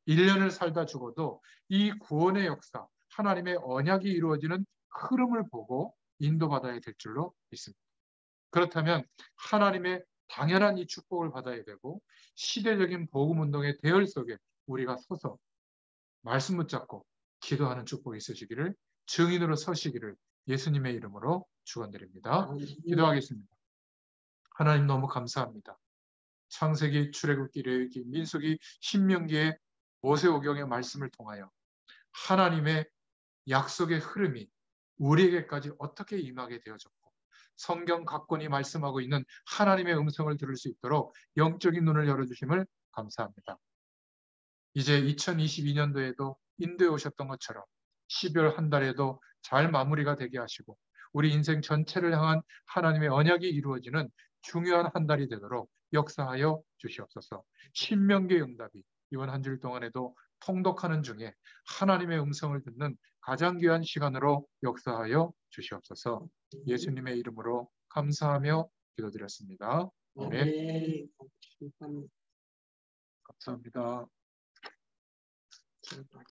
1년을 살다 죽어도 이 구원의 역사, 하나님의 언약이 이루어지는 흐름을 보고 인도받아야 될 줄로 믿습니다. 그렇다면 하나님의 당연한 이 축복을 받아야 되고 시대적인 복음운동의 대열 속에 우리가 서서 말씀 붙잡고 기도하는 축복이 있으시기를, 증인으로 서시기를 예수님의 이름으로 축원드립니다. 기도하겠습니다. 하나님 너무 감사합니다. 창세기, 출애굽기, 레위기, 민수기, 신명기의 모세오경의 말씀을 통하여 하나님의 약속의 흐름이 우리에게까지 어떻게 임하게 되어졌고 성경 각권이 말씀하고 있는 하나님의 음성을 들을 수 있도록 영적인 눈을 열어주심을 감사합니다. 이제 2022년도에도 인도에 오셨던 것처럼 12월 한 달에도 잘 마무리가 되게 하시고 우리 인생 전체를 향한 하나님의 언약이 이루어지는 중요한 한 달이 되도록 역사하여 주시옵소서. 신명기의 응답이 이번 한 주일 동안에도 통독하는 중에 하나님의 음성을 듣는 가장 귀한 시간으로 역사하여 주시옵소서. 예수님의 이름으로 감사하며 기도드렸습니다. 아멘. 네. 감사합니다.